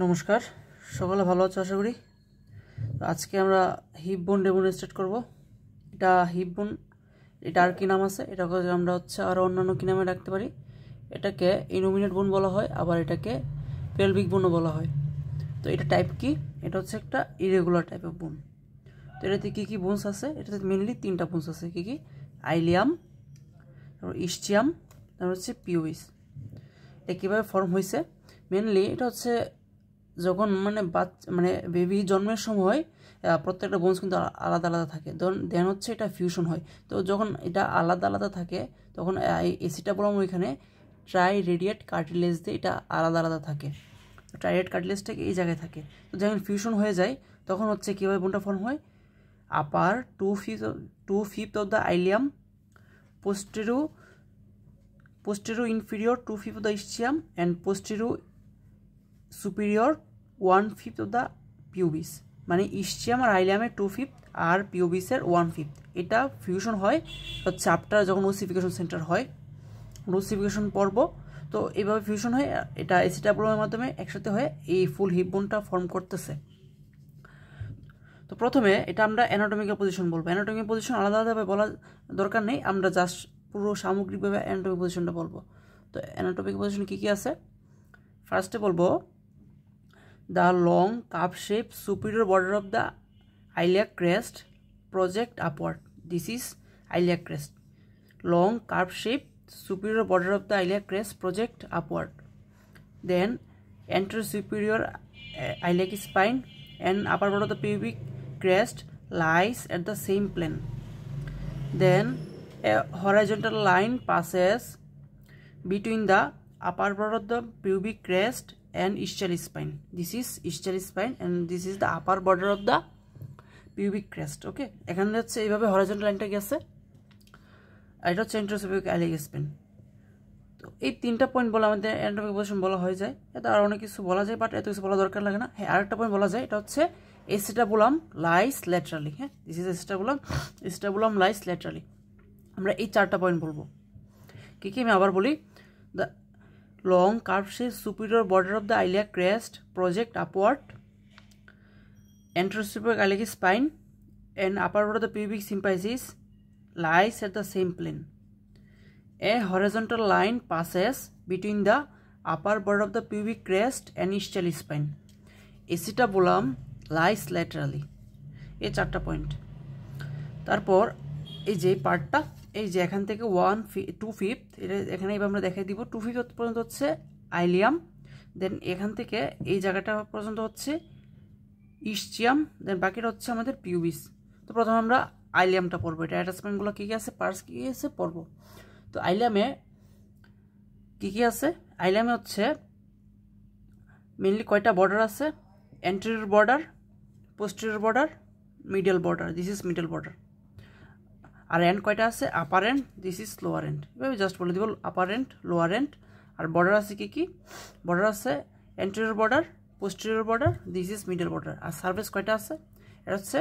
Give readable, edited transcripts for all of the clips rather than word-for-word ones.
নমস্কার, সকলে ভালো আছো আশা করি। আজকে আমরা হিপ বোন ডেমনস্ট্রেট করব। এটা হিপ বোন, এটা আর কি নাম আছে, এটাকে আমরা আরও অন্যান্য কি নামে রাখতে পারি। এটাকে ইনোমিনেট বোন বলা হয়, আবার এটাকে পেলভিক বোনও বলা হয়। তো এটা টাইপ কি? এটা হচ্ছে একটা ইরেগুলার টাইপ অফ বোন। তো এটাতে কী কী বোনস আছে? এটাতে মেনলি 3টা বোনস আছে। কী কী? আইলিয়াম, তারপর ইস্চিয়াম, তারপর হচ্ছে পিউবিস। এটা কীভাবে ফর্ম হয়েছে? মেনলি এটা হচ্ছে যখন বেবি জন্মের সময় প্রত্যেকটা বোনস কিন্তু আলাদা আলাদা থাকে, দেন হচ্ছে এটা ফিউশন হয়। তো যখন এটা আলাদা আলাদা থাকে তখন এসিটাবুলাম ওইখানে ট্রাই রেডিয়েট কার্টিলেজ দিয়ে এটা আলাদা আলাদা থাকে। ট্রাই রেডিয়েট কার্টিলেজটা এই জায়গায় থাকে। তো যখন ফিউশন হয়ে যায় তখন হচ্ছে কীভাবে বোনটা ফর্ম হয়? আপার 2/5 of the ileum, posterior inferior 2/5 of the ischium, and posterior superior 1/5 of the pubis। মানে ইস্চিয়াম আর আইলিয়ামের 2/5 আর পিউবিসের 1/5। এটা ফিউশন হয় হচ্ছে আফটার যখন ওসিফিকেশন সেন্টার হয়, ওসিফিকেশন পর্ব। তো এইভাবে ফিউশন হয়, এটা এসিটাবুলামের মাধ্যমে একসাথে হয়ে এই ফুল হিপ বোনটা ফর্ম করতেছে। তো প্রথমে এটা আমরা অ্যানাটমিক্যাল পজিশন বলবো। অ্যানাটমিক্যাল পজিশন আলাদা আলাদাভাবে বলা দরকার নেই, আমরা জাস্ট পুরো সামগ্রিকভাবে অ্যানাটমিক পজিশনটা বলবো। তো অ্যানাটমিক পজিশন কী কী আছে? ফার্স্টে বলবো the long cup shape superior border of the iliac crest project upward. This is iliac crest. Long curve shape superior border of the iliac crest project upward. Then anterior superior iliac spine and upper part of the pubic crest lies at the same plane. Then a horizontal line passes between the upper part of the pubic crest and ischial spine. This is ischial spine and this is the upper border of the pubic crest. Okay, এখানে হচ্ছে এইভাবে horizontal লাইনটা গেছে, এটা হচ্ছে এন্ট্রোসোপিক iliac Spain. তো এই 3টা পয়েন্ট বলে আমাদের অ্যানাটমিক পজিশন বলা হয়ে যায়। এত আর অনেক কিছু বলা যায়, বাট এত কিছু বলা দরকার লাগে না। হ্যাঁ, আরেকটা পয়েন্ট বলা যায়, এটা হচ্ছে এসিটাবুলাম লাইস ল্যাটারালি। হ্যাঁ, দিস ইজ এসিটাবুলাম লাইস ল্যাটারালি। আমরা এই 4টা পয়েন্ট বলবো। কী কী আমি আবার বলি? The long curve shape superior border of the iliac crest project upward, anterosuperior iliac spine and upper part of the pubic symphysis lies at the same plane. A horizontal line passes between the upper border of the pubic crest and ischial spine. Acetabulum lies laterally. এই 4টা point. তারপর এই যে পার্টটা, এই যে এখান থেকে 2/5, এটা এখানে এবার আমরা দেখাই দিব। 2/5 পর্যন্ত হচ্ছে আইলিয়াম, দেন এখান থেকে এই জায়গাটা পর্যন্ত হচ্ছে ইস্চিয়াম, দেন বাকিটা হচ্ছে আমাদের পিউবিস। তো প্রথমে আমরা আইলিয়ামটা পড়বো। এটা অ্যাটাচমেন্টগুলো কী কী আছে, পার্টস কী কী আছে পড়বো। তো আইলিয়ামে কী কী আছে? আইলিয়ামে হচ্ছে মেনলি কয়টা বর্ডার আছে? Anterior border, posterior border, middle border. This is middle border. আর এন্ড কয়টা আছে? Upper end, this is lower end. এভাবে জাস্ট বলে দিব আপার এন্ড, লোয়ার এন্ড। আর বর্ডার আছে কী কী? বর্ডার আছে anterior border, posterior border, this is middle border. আর সারফেস কয়টা আছে? এটা হচ্ছে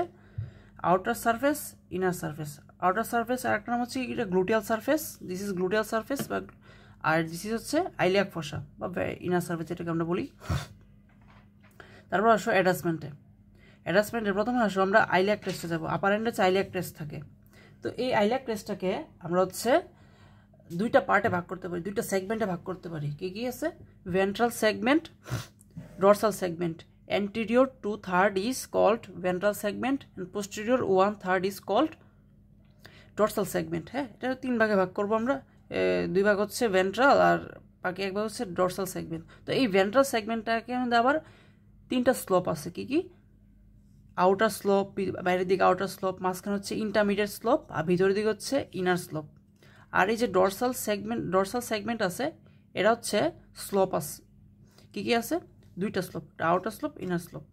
outer surface, inner surface. Outer surface আর একটা নাম হচ্ছে এটা gluteal surface, this is gluteal surface, বা আর দিস ইজ হচ্ছে আইলিয়াক ফসা বা ইনার সারফেস, যেটাকে আমরা বলি। তারপর আসো অ্যাটাচমেন্টের প্রথমে আসো আমরা আইলিয়াক ক্রেস্টে যাবো। আপার এন্ডে হচ্ছে আইলিয়াক ক্রেস্ট থাকে। তো এই আইলিয়াক ক্রেস্টটাকে আমরা হচ্ছে 2টা পার্টে ভাগ করতে পারি, 2টা সেগমেন্টে ভাগ করতে পারি। কী কী আছে? Ventral segment, dorsal segment. Anterior 2/3 is called ventral segment and posterior 1/3 is called dorsal segment. হ্যাঁ, এটা 3 ভাগে ভাগ করবো আমরা। 2 ভাগ হচ্ছে ভেন্ট্রাল আর বাকি 1 ভাগ হচ্ছে ডরসাল সেগমেন্ট। তো এই ভেন্ট্রাল সেগমেন্টটাকে আমাদের আবার 3টা স্লোপ আছে। কি কি? আউটার স্লোপ, বাইরের দিকে আউটার স্লোপ, মাঝখানে হচ্ছে ইন্টারমিডিয়েট স্লোপ, আর ভিতরের দিকে হচ্ছে ইনার স্লোপ। আর এই যে ডরসাল সেগমেন্ট আছে, এটা হচ্ছে স্লোপ আছে। কি কি আছে? 2টা slope, outer slope, inner slope.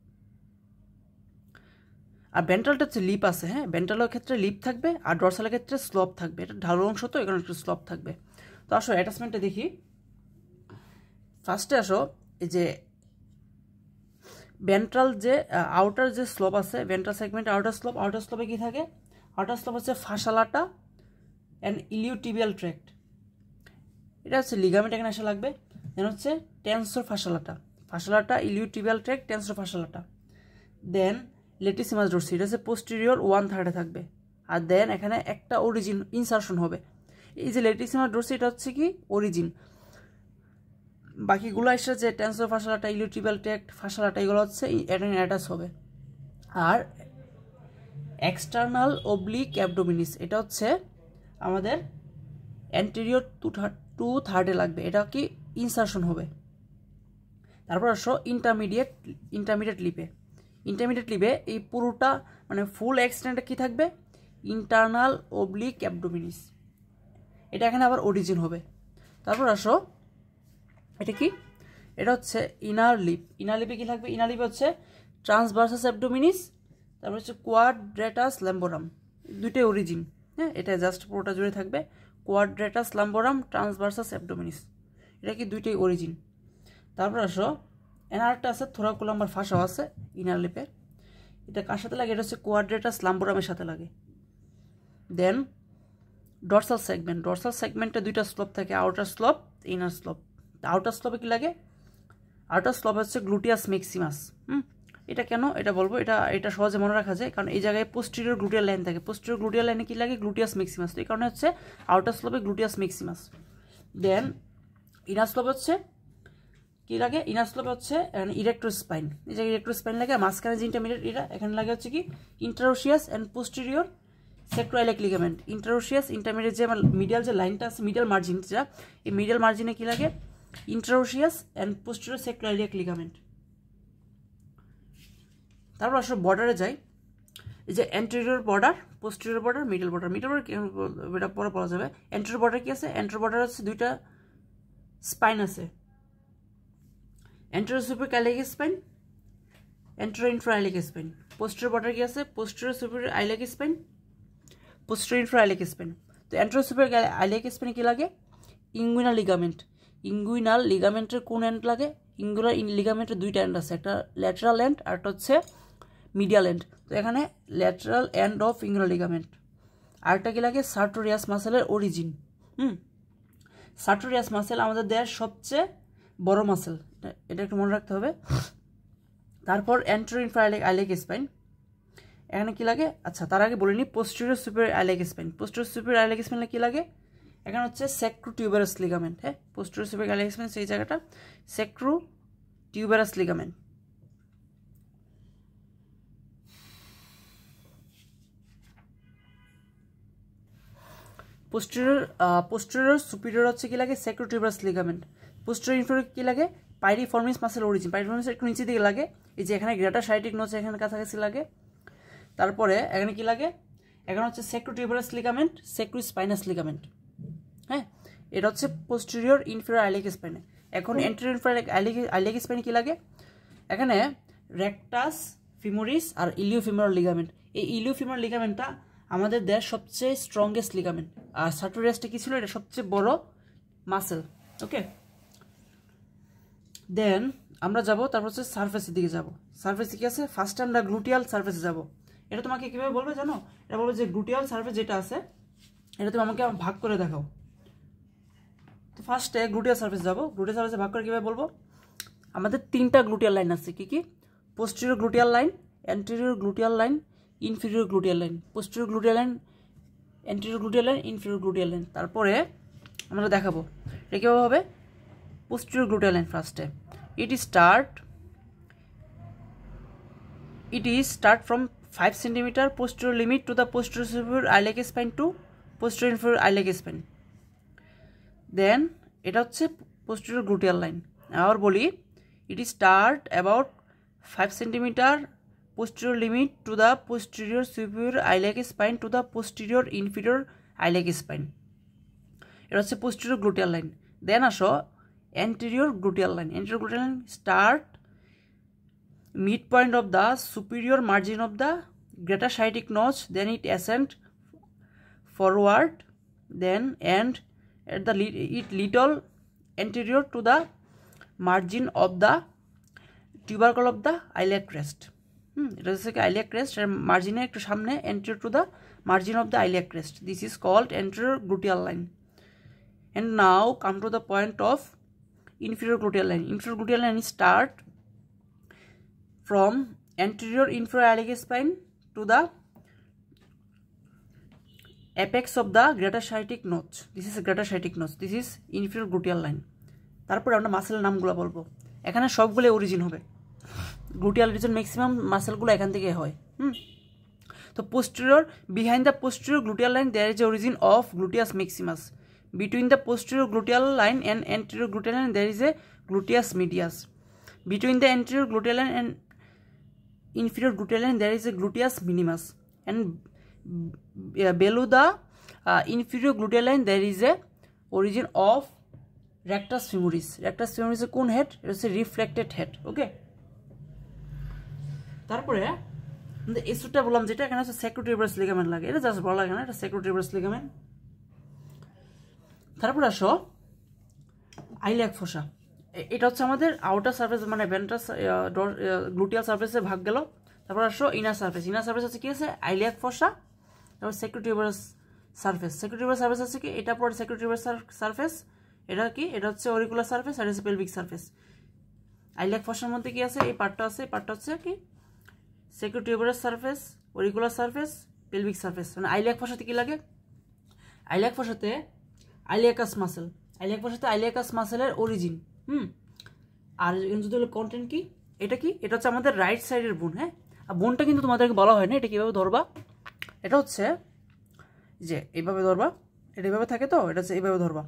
আর ভেন্ট্রালটা হচ্ছে লিপ আছে। হ্যাঁ, ভেন্ট্রালের ক্ষেত্রে লিপ থাকবে আর ডরসালের ক্ষেত্রে স্লোপ থাকবে। এটা ঢালু অংশ, তো এখানে একটু স্লোপ থাকবে। তো আসো অ্যাটাচমেন্টে দেখি। ফার্স্টে আসো এই যে ভেন্ট্রাল যে আউটার যে স্লোপ আছে, ভেন্ট্রাল সেগমেন্ট আউটার স্লোপে কি থাকে? আউটার স্লোপ হচ্ছে ফাসালাটা অ্যান্ড ইলিওটিবিয়াল ট্র্যাক্ট। এটা হচ্ছে লিগামেন্ট, এখানে আসা লাগবে। দেন হচ্ছে টেনসর ফাসালাটা, ফাসালাটা, ইলিওটিবিয়াল ট্র্যাক্ট, টেন্সর ফাসালাটা। দেন লেটিসিমাস ডরসি, এটা হচ্ছে পোস্টেরিয়র 1/3 থাকবে। আর দেন এখানে একটা অরিজিন ইনসারশন হবে। এই যে লেটিসিমাস ডরসি এটা হচ্ছে কি অরিজিন, বাকিগুলো এসে যে টেন্সর ফাসালাটা, ইলিওটিবিয়াল ট্র্যাক্ট, ফাসালাটা এগুলো হচ্ছে অ্যাটাচ হবে। আর এক্সটার্নাল অবলিক অ্যাবডোমিনিস, এটা হচ্ছে আমাদের অ্যান্টেরিয়র 2/3 লাগবে, এটা কি ইনসারশন হবে। তারপর আসো ইন্টারমিডিয়েট লিপে। ইন্টারমিডিয়েট লিপে এই পুরোটা মানে ফুল এক্সটেন্টটা কি থাকবে, ইন্টারনাল অবলিক অ্যাবডোমিনিস, এটা এখানে আবার অরিজিন হবে। তারপর আসো এটা কি, এটা হচ্ছে ইনার লিপ। ইনার লিপে কি থাকবে, ইনার লিপে হচ্ছে ট্রান্সভার্সাস অ্যাবডোমিনিস, তারপর হচ্ছে কোয়াড্রেটাস ল্যাম্বোরাম, দুইটাই অরিজিন। হ্যাঁ, এটা জাস্ট পুরোটা জুড়ে থাকবে কোয়াড্রেটাস ল্যাম্বোরাম, ট্রান্সভার্সাস অ্যাবডোমিনিস, এটা কি দুইটাই অরিজিন। তারপর আসো এনারটা আছে থোরাকুলাম্বার ফাঁসাও আছে ইনার লিপে, এটা কার সাথে লাগে, এটা হচ্ছে কোয়াড্রেটাস ল্যাম্বোরামের সাথে লাগে। দেন ডরসাল সেগমেন্ট, ডরসাল সেগমেন্টে দুইটা স্লোপ থাকে, outer slope, inner slope. Outer স্লোপে কি লাগে, আউটার স্লোপ হচ্ছে গ্লুটিয়াস ম্যাক্সিমাস। এটা কেন এটা বলবো, এটা সহজে মনে রাখা যায়, কারণ এই জায়গায় পোস্টেরিয়র গ্লুটিয়াল লাইন থাকে, পোস্টেরিয়র গ্লুটিয়াল লাইনে কি লাগে, গ্লুটিয়াস ম্যাক্সিমাস, এই কারণে হচ্ছে আউটার স্লোপে গ্লুটিয়াস ম্যাক্সিমাস। দেন ইনার স্লোপ হচ্ছে কি লাগে, ইনার স্লোপে হচ্ছে ইরেক্টর স্পাইন, এই জায়গায় ইরেক্টর স্পাইন লাগে, মাঝখানে যে ইন্টারমিডিয়েট এটা এখানে লাগে হচ্ছে কি ইন্টারোশিয়াস অ্যান্ড পোস্টেরিয়র সেক্টোআইলিয়াক লিগামেন্ট। ইন্টারোশিয়াস ইন্টারমিডিয়েট যে মিডিয়াল যে লাইনটা আছে, মিডিয়াল মার্জিন, যা এই মিডিয়াল মার্জিনে কি লাগে, ইন্টারোশিয়াস অ্যান্ড পোস্টেরিয়র সেক্টোআইলিয়াক লিগামেন্ট। তারপর আসলে বর্ডারে যাই, এই যে anterior border, posterior border, middle border. Middle border এটা পরে বলা যাবে। অ্যান্টেরিয়র বর্ডার কি আছে, অ্যান্টেরিয়র বর্ডার হচ্ছে দুইটা স্পাইন আছে, anterior superior iliac spine, anterior inferior iliac spine. Posterior border কি আছে, posterior superior iliac spine, posterior inferior iliac spine. তো অ্যান্টেরিয়র সুপিরিয়র আইলিয়াক স্পাইনে কি লাগে, ইঙ্গুইনাল লিগামেন্ট। ইঙ্গুইনাল লিগামেন্টের কোন এন্ড লাগে, ইঙ্গুইনাল লিগামেন্টের দুইটা এন্ড আছে, একটা ল্যাটারাল এন্ড আর একটা হচ্ছে মিডিয়াল এন্ড। তো এখানে lateral end of inguinal ligament. আরেকটা কি লাগে, সার্টোরিয়াস মাসেলের অরিজিন। সার্টোরিয়াস মাসেল আমাদের দেহের সবচেয়ে বড় মাসেল, এটা একটু মনে রাখতে হবে। তারপর অ্যান্টেরিয়র ইনফেরিয়র আইলিয়াক স্পাইন, এখানে কি লাগে, আচ্ছা তার আগে বলিনি posterior superior iliac spine. Posterior superior iliac স্পাইনে কি লাগে, এখানে হচ্ছে সেক্রোটিউবারাস লিগামেন্ট। হ্যাঁ, পোস্টেরিয়র সুপিরিয়র আইলিয়াক স্পাইন সেই জায়গাটা সেক্রোটিউবারাস লিগামেন্ট। পোস্টেরিয়র সুপিরিয়র হচ্ছে কি লাগে, সেক্রোটিউবারাস লিগামেন্ট। পোস্টেরিয়র ইনফেরিয়র কি লাগে, পাইরিফর্মিস মাসেল অরিজিন। পাইরিফর্মিস একটু নিচে দিকে লাগে, এই যে এখানে গ্রেটার সাইটিক নোচ এখানে কাছাকাছি লাগে। তারপরে এখানে কি লাগে, এখানে হচ্ছে সেক্রোটিউবারাস লিগামেন্ট, সেক্রোস্পাইনাস লিগামেন্ট। হ্যাঁ, এটা হচ্ছে পোস্টেরিয়র ইনফেরিয়র আইলিয়াক স্পাইনে। এখন অ্যান্টেরিয়র ইনফেরিয়র আইলিয়াক স্পাইনে কি লাগে, এখানে রেকটাস ফিমোরিস আর ইলিওফিমোরাল লিগামেন্ট। এই ইলিওফিমোরাল লিগামেন্টটা আমাদের দেহের সবচেয়ে স্ট্রংগেস্ট লিগামেন্ট, আর সার্টোরিয়াসটা কি ছিল, এটা সবচেয়ে বড় মাসেল। ওকে, দেন আমরা যাব, তারপর হচ্ছে সারফেসের দিকে যাব। সারফেসে কি আছে, ফার্স্ট আমরা গ্লুটিয়াল সারফেসে যাব। এটা তোমাকে কীভাবে বলবে জানো, এটা বলবে যে গ্লুটিয়াল সারফেস যেটা আছে এটা তুমি আমাকে ভাগ করে দেখাও। তো ফার্স্টে গ্লুটিয়াল সারফেস যাব। গ্লুটিয়াল সারফেসে ভাগ করে কীভাবে বলবো, আমাদের তিনটা গ্লুটিয়াল লাইন আছে, কি কি, posterior gluteal line, anterior gluteal line, inferior gluteal line. Posterior gluteal line, anterior gluteal line, inferior gluteal line. তারপরে আমরা দেখাবো এটা কীভাবে হবে। পোস্টেরিয়র গ্লুটিয়াল লাইন ফার্স্টে, it is start from 5 cm posterior limit to the posterior superior iliac spine to posterior inferior iliac spine. Then এটা হচ্ছে posterior gluteal line. আবার বলি, it is start about 5 cm posterior limit to the posterior superior iliac spine to the posterior inferior iliac spine. এটা হচ্ছে posterior gluteal line. Then আসো anterior gluteal line. Anterior gluteal line start midpoint of the superior margin of the greater sciatic notch, then it ascend forward, then end at the little anterior to the margin of the tubercle of the iliac crest. এটা হচ্ছে iliac crest এর মার্জিনে একটু সামনে, anterior to the margin of the iliac crest. This is called anterior gluteal line. And now come to the point of inferior gluteal line. Inferior gluteal line start from anterior inferior iliac spine to the apex of the greater sciatic notch. This is a greater sciatic notch. This is inferior gluteal line. তারপরে আমরা মাসেলের নামগুলো বলবো। এখানে সবগুলো origin হবে। Gluteal reason maximum মাসেলগুলো এখান থেকে হয়। তো posterior, behind the posterior gluteal line there is a origin of gluteus maximus. Between the posterior gluteal line and anterior gluteal line there is a gluteus medius. Between the anterior gluteal line and inferior gluteal line there is a gluteus minimus. And below the inferior gluteal line there is a origin of rectus femoris. Rectus femoris is কোন head? It is a reflected head. Okay. তারপরে এই সুটটা বললাম যেটা এখানে হচ্ছে sacrotibius ligament লাগে, এটা just বলা লাগে না, এটা sacrotibius ligament। তারপরে আসো আইলিয়াক ফসা, এটা হচ্ছে আমাদের আউটার সারফেস মানে ভেন্ট্রাস গ্লুটিয়াল সারফেসে ভাগ গেল। তারপর আসো ইনার সারফেস, ইনার সারফেস হচ্ছে কি আছে আইলিয়াক ফসা। তারপর sacrotibius সারফেস, sacrotibius সারফেস আছে কি এটা পরে sacrotibius সারফেস, এটা কি এটা হচ্ছে অরিকুলার সারফেস আর হচ্ছে পেলভিক সারফেস। আইলিয়াক ফসার মধ্যে কি আছে এই পার্টটা আছে, এই পার্টটা হচ্ছে কি sacrotibius surface, auricular surface, pelvic surface. মানে আইলিয়াক ফসাতে কি লাগে, আইলিয়াক ফসাতে আইলিয়াকাস মাসেল, আইলিয়াক ফসাতে আইলিয়াকাস মাসেলের অরিজিন। আর যদি হলো কন্টেন্ট কি এটা কি এটা হচ্ছে আমাদের রাইট সাইডের বোন। হ্যাঁ, আর বোনটা কিন্তু তোমাদেরকে বলা হয় না, এটা কীভাবে ধরবা, এটা হচ্ছে যে এইভাবে ধরবা, এটা এইভাবে থাকে তো, এটা হচ্ছে এইভাবে ধরবা,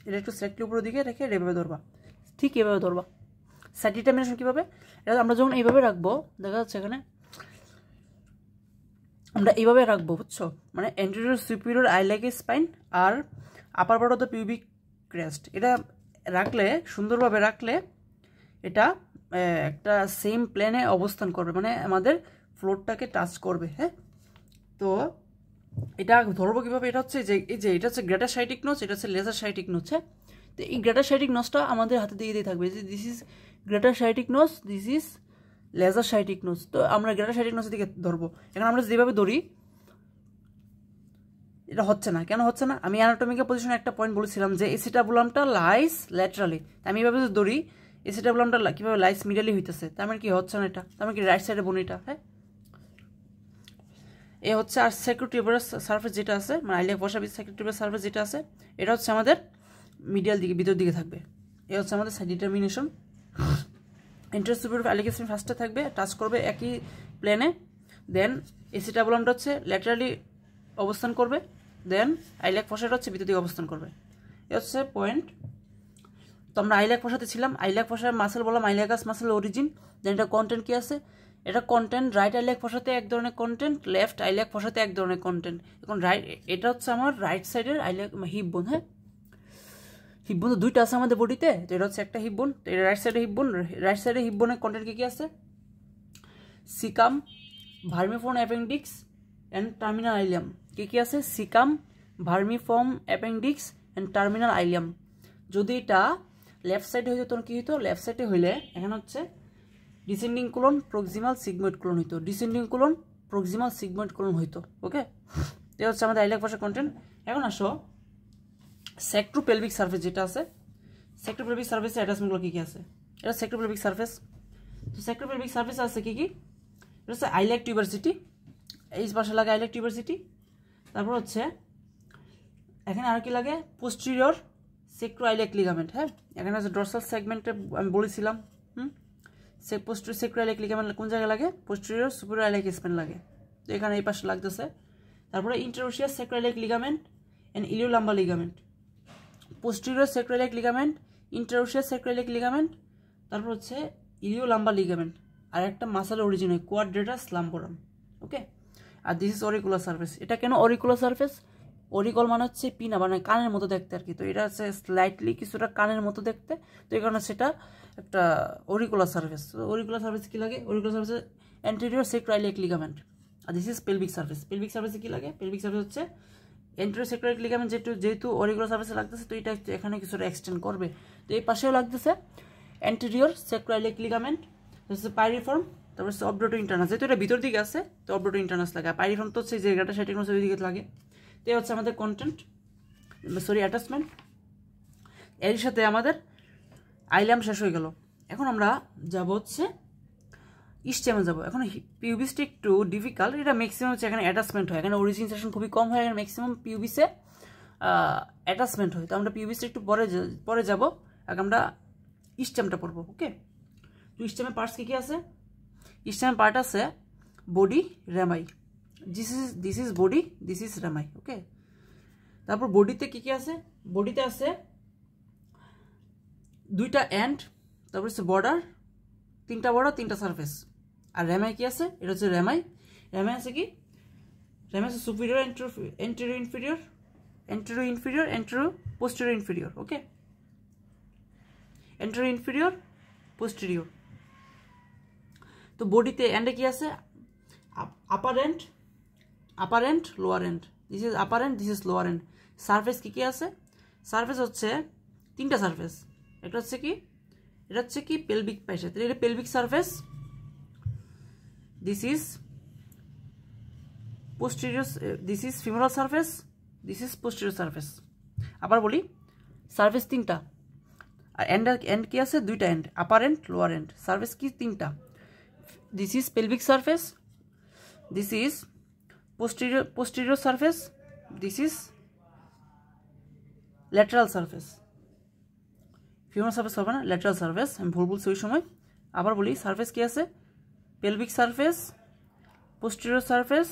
এটা একটু স্ট্রেটলি উপরের দিকে রেখে এটা এইভাবে ধরবা, ঠিক এইভাবে ধরবা। সাইড ডিটারমিনেশন কীভাবে, এটা আমরা যখন এইভাবে রাখবো দেখা যাচ্ছে এখানে আমরা এইভাবে রাখবো, বুঝছো, মানে anterior superior iliac spine আর upper part of the pubic crest, এটা রাখলে সুন্দরভাবে রাখলে এটা একটা সেম প্লেনে অবস্থান করবে, মানে আমাদের ফ্লোরটাকে টাচ করবে। হ্যাঁ, তো এটা ধরবো কীভাবে, এটা হচ্ছে যে এই যে এটা হচ্ছে গ্রেটার সাইটিক নোচ, এটা হচ্ছে লেজার সাইটিক নোচ। হ্যাঁ, তো এই গ্রেটার সাইটিক নোচটা আমাদের হাতে দিয়ে থাকবে যে this is greater sciatic notch, this is lesser sciatic notch. তো আমরা গ্রেটার সাইটিক নোচের দিকে ধরবো। এখন আমরা যেভাবে ধরি এটা হচ্ছে না, কেন হচ্ছে না, আমি অ্যানাটমিক্যাল পজিশনে একটা পয়েন্ট বলেছিলাম যে এসিটাবুলামটা লাইস ল্যাটারালি, আমি এভাবে যদি ধরি এসিটাবুলামটা কীভাবে লাইস মিডালি হইতেছে, তার মানে কি হচ্ছে না, এটা তার মানে কি রাইট সাইডে বনিটা। হ্যাঁ, এ হচ্ছে আর sacrotibius সারফেস যেটা আছে মানে আইলিয়াক ফসা sacrotibius সারফেস যেটা আছে এটা হচ্ছে আমাদের মিডিয়াল দিকে ভিতর দিকে থাকবে। এ হচ্ছে আমাদের side determination. anterior superior iliac spine ফার্স্টে থাকবে, টাচ করবে একই প্লেনে, দেন এসিটাবুলামটা হচ্ছে ল্যাটারালি অবস্থান করবে, দেন আইলিয়াক ফসাটা হচ্ছে ভিতর দিকে অবস্থান করবে। এ হচ্ছে পয়েন্ট। তো আমরা আইলিয়াক ফসাতে ছিলাম, আইলিয়াক ফসার মাসেল বললাম আইলিয়াকাস মাসেল অরিজিন। দেন এটা কন্টেন্ট কি আছে, এটা কন্টেন্ট রাইট আইলিয়াক ফসাতে এক ধরনের কন্টেন্ট, লেফট আইলিয়াক ফসাতে এক ধরনের কন্টেন্ট। এখন রাইট এটা হচ্ছে আমার রাইট সাইডের আইলিয়াক হিপ বোন। হ্যাঁ, হিপ বোন তো দুইটা আছে আমাদের বডিতে, তো এটা হচ্ছে একটা হিপ বোন, তো এটা রাইট সাইডে হিপ বোন। রাইট সাইডে হিপ বোনের কন্টেন্ট কি আছে, caecum, vermiform appendix and terminal ileum. কি আছে, caecum, vermiform appendix and terminal ileum. যদি এটা লেফট সাইডে হইতো তখন কী হইতো, লেফট সাইডে হইলে এখানে হচ্ছে descending colon proximal sigmoid colon হইতো, descending colon proximal sigmoid colon হইতো। ওকে, এটা হচ্ছে আমাদের আইলিয়াক ফসার কন্টেন্ট। এখন আসো sacropelvic সারফেস যেটা আছে, sacropelvic সারফেসে অ্যাটাচমেন্টগুলো কী কী আছে, এটা sacropelvic সারফেস। তো sacropelvic সারফেস আছে কী কী, এটা হচ্ছে আইলিয়াক টিউবারসিটি, এই পাশে লাগে আইলিয়াক টিউবারসিটি। তারপর হচ্ছে এখানে আর কি লাগে, পোস্টেরিয়র সেক্রোআইলিয়াক লিগামেন্ট। হ্যাঁ, এখানে হচ্ছে ডর্সাল সেগমেন্টে আমি বলেছিলাম। পোস্টেরিয়র সেক্রোআইলিয়াক লিগামেন্ট কোন জায়গায় লাগে, পোস্টেরিয়র সুপিরিয়র আইলিয়াক স্পাইন লাগে, তো এখানে এই পাশে লাগতেছে। তারপরে interosseous sacroiliac ligament and iliolumbar ligament, posterior sacroiliac ligament, interosseous sacroiliac ligament, তারপর হচ্ছে ইলিওলাম্বার লিগামেন্ট, আর একটা মাসেলের অরিজিন হয় কোয়াড্রেটাস লাম্বোরাম। ওকে, আর দিস ইজ অরিকুলার সারফেস। এটা কেন অরিকুলার সারফেস, অরিকল মানে হচ্ছে পিনা, মানে কানের মতো দেখতে আর কি, তো এটা হচ্ছে স্লাইটলি কিছুটা কানের মতো দেখতে, তো এই কারণে সেটা একটা অরিকুলার সারফেস। তো অরিকুলার সারফেস কি লাগে, অরিকুলার সারফেসে অ্যান্টেরিয়র সেক্রোআইলিয়াক লিগামেন্ট, আর this is pelvic surface. Pelvic সারফেসে কি লাগে, পেলভিক সারফেস হচ্ছে অ্যান্টেরিয়র সেক্রোআইলিয়াক লিগামেন্ট যেহেতু অরিকুলার সারফেসে লাগতেছে, তো এটা এখানে কিছুটা এক্সটেন্ড করবে, তো এই পাশেও লাগতেছে অ্যান্টেরিয়র সেক্রোআইলিয়াক লিগামেন্ট, হচ্ছে পাইরিফর্ম, তারপর হচ্ছে অবডোটো ইন্টারনাস, যেহেতু এটা ভিতর দিকে আছে তো অবডোটো ইন্টারনাস লাগে, আর পাইরিফর্ম তো হচ্ছে যে গ্রেটার সাইটিক নোচ ওই দিকে লাগে। তো এই হচ্ছে আমাদের কন্টেন্ট, অ্যাটাচমেন্ট। এর সাথে আমাদের আইলাম শেষ হয়ে গেল। এখন আমরা যাব হচ্ছে ইস্টেমে যাব। এখন পিউবিসটা একটু ডিফিকাল্ট, এটা ম্যাক্সিমাম হচ্ছে এখানে অ্যাটাচমেন্ট হয়, এখানে অরিজিনেশন খুবই কম হয়, এখানে ম্যাক্সিমাম পিউবিসে অ্যাটাচমেন্ট হয়। তো আমরা পিউবিসটা একটু পরে যাব, আগে আমরা ইস্টেমটা পড়বো। ওকে, তো ইস্টেমের পার্টস কী কী আছে? ইস্টেমের পার্ট আছে body, rami. This is body, this is rami. Okay, তারপর বডিতে কী কী আছে? বডিতে আছে দুইটা এন্ড, তারপর হচ্ছে বর্ডার, তিনটা বর্ডার, তিনটা সারফেস। আর রেমাই কি আছে? এটা হচ্ছে রেমাই। রেমাই আছে কি? রেমাই আছে superior, anterior inferior, anterior inferior, anterior posterior inferior. Okay, anterior inferior, posterior. তো বডিতে এন্ডে কি আছে? Upper end, lower end. This is upper end, this is lower end. Surface কি কি আছে? সারফেস হচ্ছে তিনটা সারফেস। এটা হচ্ছে কি? এটা হচ্ছে কি পেলভিক পাইছে, তাহলে এটা pelvic surface. This is posterior, this is femoral surface, this is posterior surface. আবার বলি, সারফেস তিনটা, আর এন্ড কি আছে? দুইটা end, upper end, lower end. Surface কি? তিনটা। This is pelvic surface, this is posterior surface, this is lateral surface. Femoral surface হবে না, ল্যাটারাল সারফেস। আমি ভুল বলছি ওই সময়। আবার বলি, সারফেস কি আছে? Pelvic surface, posterior surface,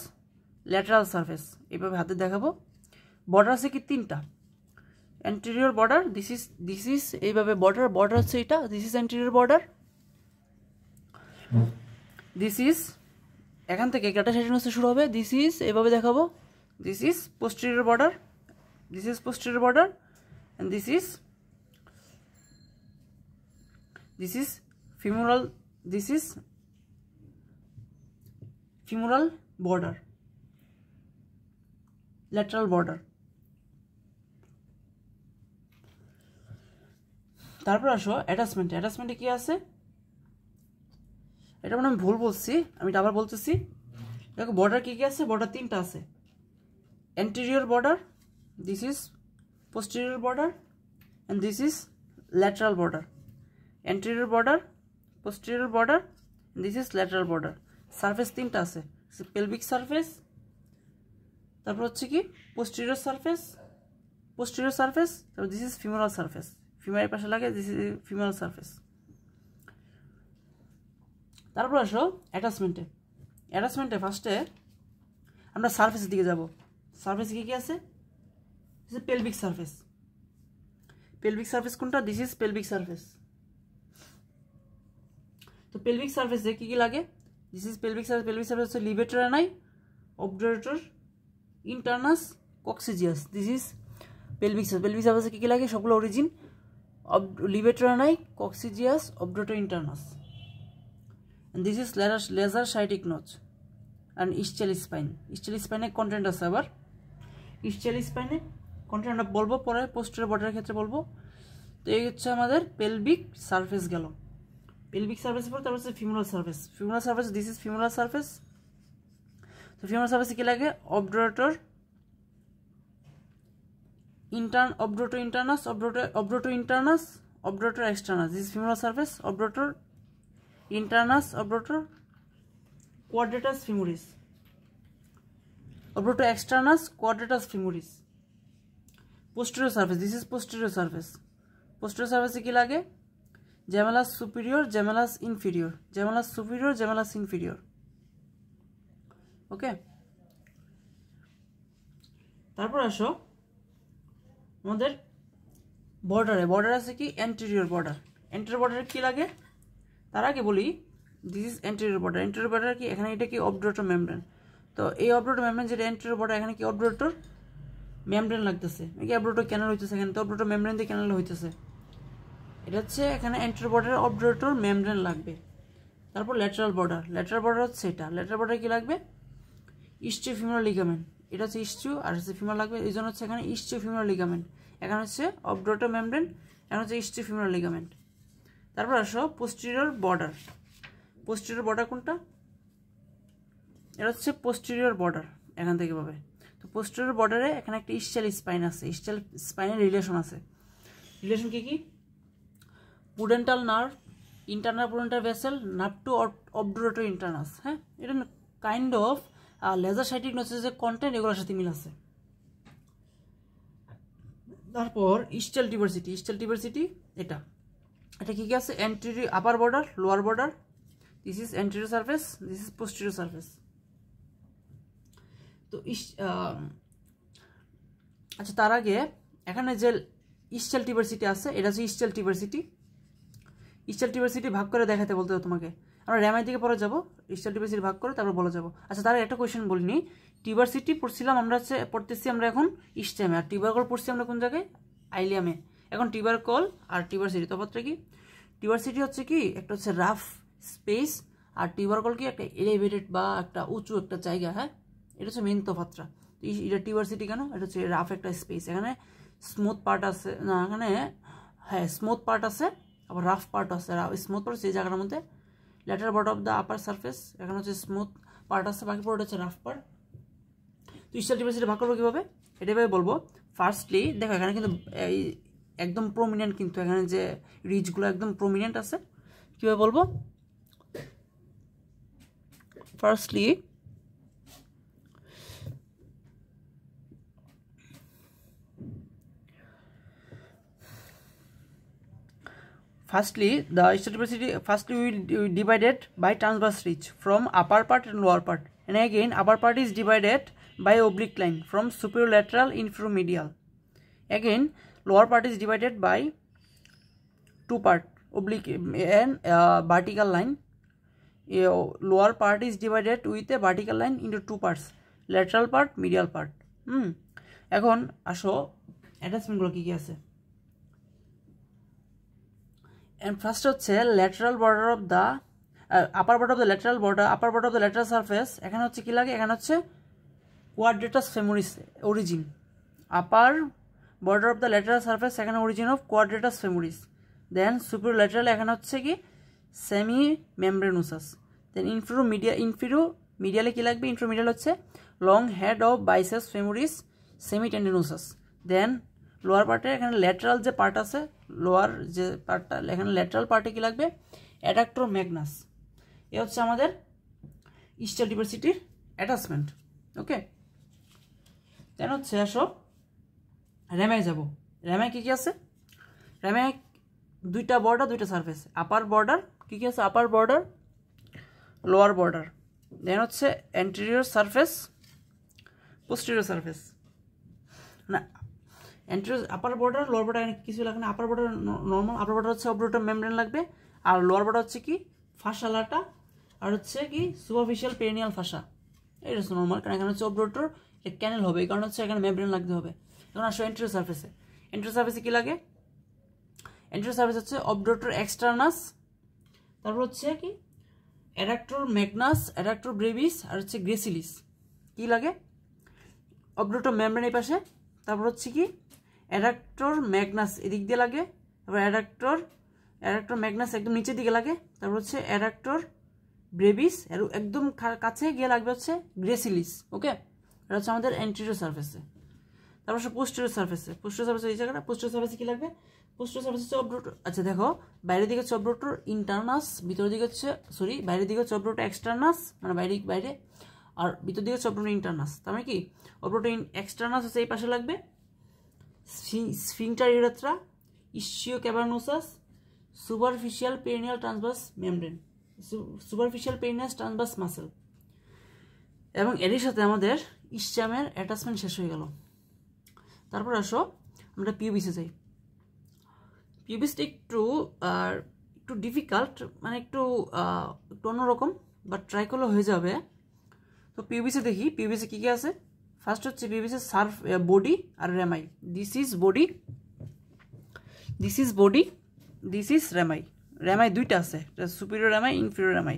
lateral surface. এইভাবে হাতে দেখাবো। বর্ডার আছে কি? তিনটা। অ্যান্টেরিয়র বর্ডার, দিস ইজ এইভাবে বর্ডার হচ্ছে এটা, this is anterior border, this is এখান থেকে একটা সেশন হচ্ছে শুরু হবে, দিস ইজ এভাবে দেখাবো, this is posterior border, this is posterior border, and this is femoral, this is femoral border, lateral border. তারপর আসো অ্যাটাচমেন্টে। অ্যাটাচমেন্টে কি আছে? এটা মানে আমি ভুল বলছি, আমি এটা আবার বলতেছি। দেখো বর্ডার কি কি আছে? বর্ডার তিনটা আছে। Anterior border, this is posterior border, and this is lateral border. Anterior border, posterior border, this is lateral border. Surface তিনটা আছে, পেলভিক সারফেস, তারপর হচ্ছে কি পোস্টেরিয়র সারফেস, তারপর দিস ইজ ফিমোরাল সারফেস। ফিমারের পাশে লাগে, দিস ইজ ফিমোরাল সারফেস। তারপর আসো অ্যাটাচমেন্টে ফার্স্টে আমরা সারফেসের দিকে যাব। সারফেসে কী কী আছে? Pelvic surface. পেলভিক সারফেস কোনটা? This is pelvic surface. তো পেলভিক সারফেসে কী কী লাগে? This is pelvic surface. Pelvic surface হচ্ছে levator ani, obturator, internus, coccygeus. This is pelvic surface. Pelvic সারফেসে কী কী লাগে? সবগুলো origin, levator ani, coccygeus, obturator, internus. And this is laser sciatic notch and ischial spine. Ischial spine content আছে আবার। ischial spine content আমরা বলবো পরে, পোস্টেরিয়র বর্ডারের ক্ষেত্রে বলবো। তো এই হচ্ছে আমাদের পেলভিক সারফেস গেল। পেলভিক সারফেস পর তারপর হচ্ছে femoral surface. Femoral surface, this is femoral surface. তো ফিমোরাল সারফেসে কি লাগে? Obturator, obturator internus, obturator internus, obturator externus. This is femoral surface. Obturator internus, obturator quadratus femoris, obturator externus, quadratus femoris. Posterior surface, this is posterior surface. Posterior সারফেসে কি লাগে? Gemellus superior, gemellus inferior, gemellus superior, gemellus inferior. Okay, তারপর আসো আমাদের border আছে কি? Anterior border. Anterior বর্ডারে কি লাগে? তার আগে বলি, this is anterior border. Anterior border কি? এখানে এটা কি? অবডারেটর মেমব্রেন। তো এই অবডারেটর মেমব্রেন যেটা অ্যান্টেরিয়র বর্ডার, এখানে কি অবডারেটর মেমব্রেন লাগতেছে, কি অবডারেটর ক্যানাল হইতেছে, এখানে তো অবডারেটর মেমব্রেন দিয়ে ক্যানাল হইতেছে। এটা হচ্ছে এখানে অ্যান্টেরিয়র বর্ডারে অবডারেটর মেমব্রেন লাগবে। তারপর ল্যাটারাল বর্ডার হচ্ছে এটা। ল্যাটারাল বর্ডার কি লাগবে? ইস্টিওফিমোরাল লিগামেন্ট। এটা হচ্ছে ইস্টিও আর হচ্ছে ফিমোরাল লাগবে, এই জন্য হচ্ছে এখানে ইস্টিওফিমোরাল লিগামেন্ট। এখানে হচ্ছে অবডারেটর মেমব্রেন, এখানে হচ্ছে ইস্টিওফিমোরাল লিগামেন্ট। তারপর আসো পোস্টেরিয়র বর্ডার কোনটা? এটা হচ্ছে পোস্টেরিয়র বর্ডার, এখান থেকে পাবে। তো পোস্টেরিয়র বর্ডারে এখানে একটা ইস্চিয়াল স্পাইন আছে, ইস্চিয়াল স্পাইনের রিলেশন আছে। রিলেশন কি কি? Pudendal nerve, internal pudendal vessel, nerve to obturator internus. হ্যাঁ, এটা কাইন্ড অফ লেজার সাইটিক নোসিসের যে কন্টেন্ট এগুলোর সাথে মিল আছে। তারপর ইস্টাল টিউবারসিটি এটা কি কি আছে? Anterior upper border, lower border, this is anterior surface, this is posterior surface. তো আচ্ছা, তার আগে এখানে যে ইস্টাল টিউবারসিটি আছে, এটা হচ্ছে ইস্টাল টিউবারসিটি ভাগ করে দেখাতে বলতে হবে তোমাকে। আমরা র্যামের দিকে পরে যাবো, ইস্টাল টিউবারসিটি ভাগ করে তারপর বলে যাবো। আচ্ছা, তার একটা কোয়েশ্চেন বলিনি, টিউবারসিটি পড়ছিলাম আমরা, পড়তেছি আমরা এখন স্টেমে, আর টিউবারকল পড়ছি আমরা কোন জায়গায়? আইলিয়ামে। এখন টিউবারকল আর টিউবারসিটি তফাৎটা কি? টিউবারসিটি হচ্ছে কি একটা হচ্ছে রাফ স্পেস, আর টিউবারকল কি একটা এলিভেটেড বা একটা উঁচু একটা জায়গা। হ্যাঁ, এটা হচ্ছে মেন তফাৎটা। এটা টিউবারসিটি কেন? এটা হচ্ছে রাফ একটা স্পেস, এখানে স্মুথ পার্ট আছে না, এখানে হ্যাঁ স্মুথ পার্ট আছে, আবার রাফ পার্ট আছে। স্মুথ পার্ট সেই জায়গাটার মধ্যে lateral border of the upper surface, এখানে হচ্ছে স্মুথ পার্ট আছে, বাকি পুরোটা হচ্ছে রাফ পার্ট। তো ইস্টাল টিউবারসিটি ভাগ করবো কীভাবে? এটা ভাবে বলবো। ফার্স্টলি দেখো এখানে কিন্তু একদম প্রমিনেন্ট, কিন্তু এখানে যে রিজগুলো একদম প্রমিনেন্ট আছে। কীভাবে বলবো? Firstly the istatal tivicity firstly we divided by transverse ridge from upper part and lower part, and again upper part is divided by oblique line from superior lateral inferior medial. Again lower part is divided by two part, oblique and vertical line. Lower part is divided with a vertical line into two parts, lateral part, medial part. এখন আসো অ্যাটাচমেন্টগুলো কী কী আছে। And first হচ্ছে lateral border of the upper border of the lateral border, upper border of the lateral surface, এখানে হচ্ছে কি লাগে? এখানে হচ্ছে quadratus femoris origin, upper border of the lateral surface, এখানে origin of quadratus femoris, then superior lateral এখানে হচ্ছে কি semi membranosus, then inferior medial কি লাগবে? inferior medial হচ্ছে long head of biceps femoris semi tendinosus, then lower পার্টে এখানে lateral যে পার্ট আছে, লোয়ার যে পার্টটা এখানে ল্যাটারাল পার্টে কি লাগবে? Adductor Magnus. এ হচ্ছে আমাদের ইস্টাল টিউবারসিটির অ্যাটাচমেন্ট। ওকে, দেন হচ্ছে আসো র্যামায় যাব। র্যামায় কী কী আছে? র্যামায় দুইটা বর্ডার, দুইটা সারফেস, আপার বর্ডার কী কী আছে? আপার বর্ডার, লোয়ার বর্ডার, দেন হচ্ছে অ্যান্টেরিয়র সারফেস, পোস্টেরিয়র সারফেস। না, অ্যান্টেরিয়র আপার বর্ডার, লোয়ার বর্ডার কিছু লাগবে না। Upper border normal, upper border হচ্ছে অবডুরেটর মেমব্রেন লাগবে, আর লোয়ার বর্ডার হচ্ছে কি ফাসা লাটা, আর হচ্ছে কি সুপারফিশিয়াল পেরিনিয়াল ফাসা। এটা হচ্ছে নর্মাল, কারণ এখানে হচ্ছে অবডুরেটর ক্যানেল হবে, এই কারণে হচ্ছে এখানে মেমব্রেন লাগতে হবে। এখন আসো অ্যান্টেরিয়র সারফেসে। অ্যান্টেরিয়র সারফেসে কী লাগে? অ্যান্টেরিয়র সারফেস হচ্ছে অবডুরেটর এক্সটার্নাস, তারপর হচ্ছে কি অ্যাডাক্টর ম্যাগনাস, অ্যাডাক্টর ব্রেভিস, আর হচ্ছে গ্রেসিলিস। কি লাগে? অবডুরেটর মেমব্রেন এই পাশে, তারপর হচ্ছে কি অ্যাডাক্টর ম্যাগনাস এদিক দিয়ে লাগে, তারপর অ্যাডাক্টর ম্যাগনাস একদম নিচের দিকে লাগে, তারপর হচ্ছে অ্যাডাক্টর ব্রেভিস একদম কাছে গিয়ে লাগবে হচ্ছে গ্রেসিলিস। ওকে, এটা হচ্ছে আমাদের অ্যান্টেরিয়র সারফেসে। তারপর হচ্ছে পোস্টেরিয়র সারফেসে। পোস্টেরিয়র সারফেসে এই জায়গাটা, পোস্টেরিয়র সারফেসে কি লাগবে? পোস্টেরিয়র সারফেস হচ্ছে অবডুরেটর। আচ্ছা দেখো, বাইরের দিকে হচ্ছে অবডুরেটর ইন্টারনাস, ভিতরের দিকে হচ্ছে বাইরের দিকে হচ্ছে অবডুরেটর এক্সটার্নাস, মানে বাইরে, আর ভিতর দিকে হচ্ছে অবডুরেটর ইন্টারনাস। তার মানে কি অবডুরেটর এক্সটার্নাস হচ্ছে এই পাশে লাগবে, sphincter urethrae, ischiocavernosus, superficial perineal transverse membrane, superficial perineal transverse muscle. এবং এরই সাথে আমাদের ইসচামের অ্যাটাচমেন্ট শেষ হয়ে গেল। তারপর আসো আমরা পিউবিসে যাই। পিউবিসটা একটু ডিফিকাল্ট, মানে একটু অন্যরকম, বাট ট্রাই করলে হয়ে যাবে। তো পিউবিসে দেখি, পিউবিসে কী কী আছে। ফার্স্ট হচ্ছে পিউবিসের সার্ফ বডি আর rami. This is body, this is rami. Rami দুইটা আছে, সুপিরিয়র র্যামাই, ইনফিরিয়র র্যামাই।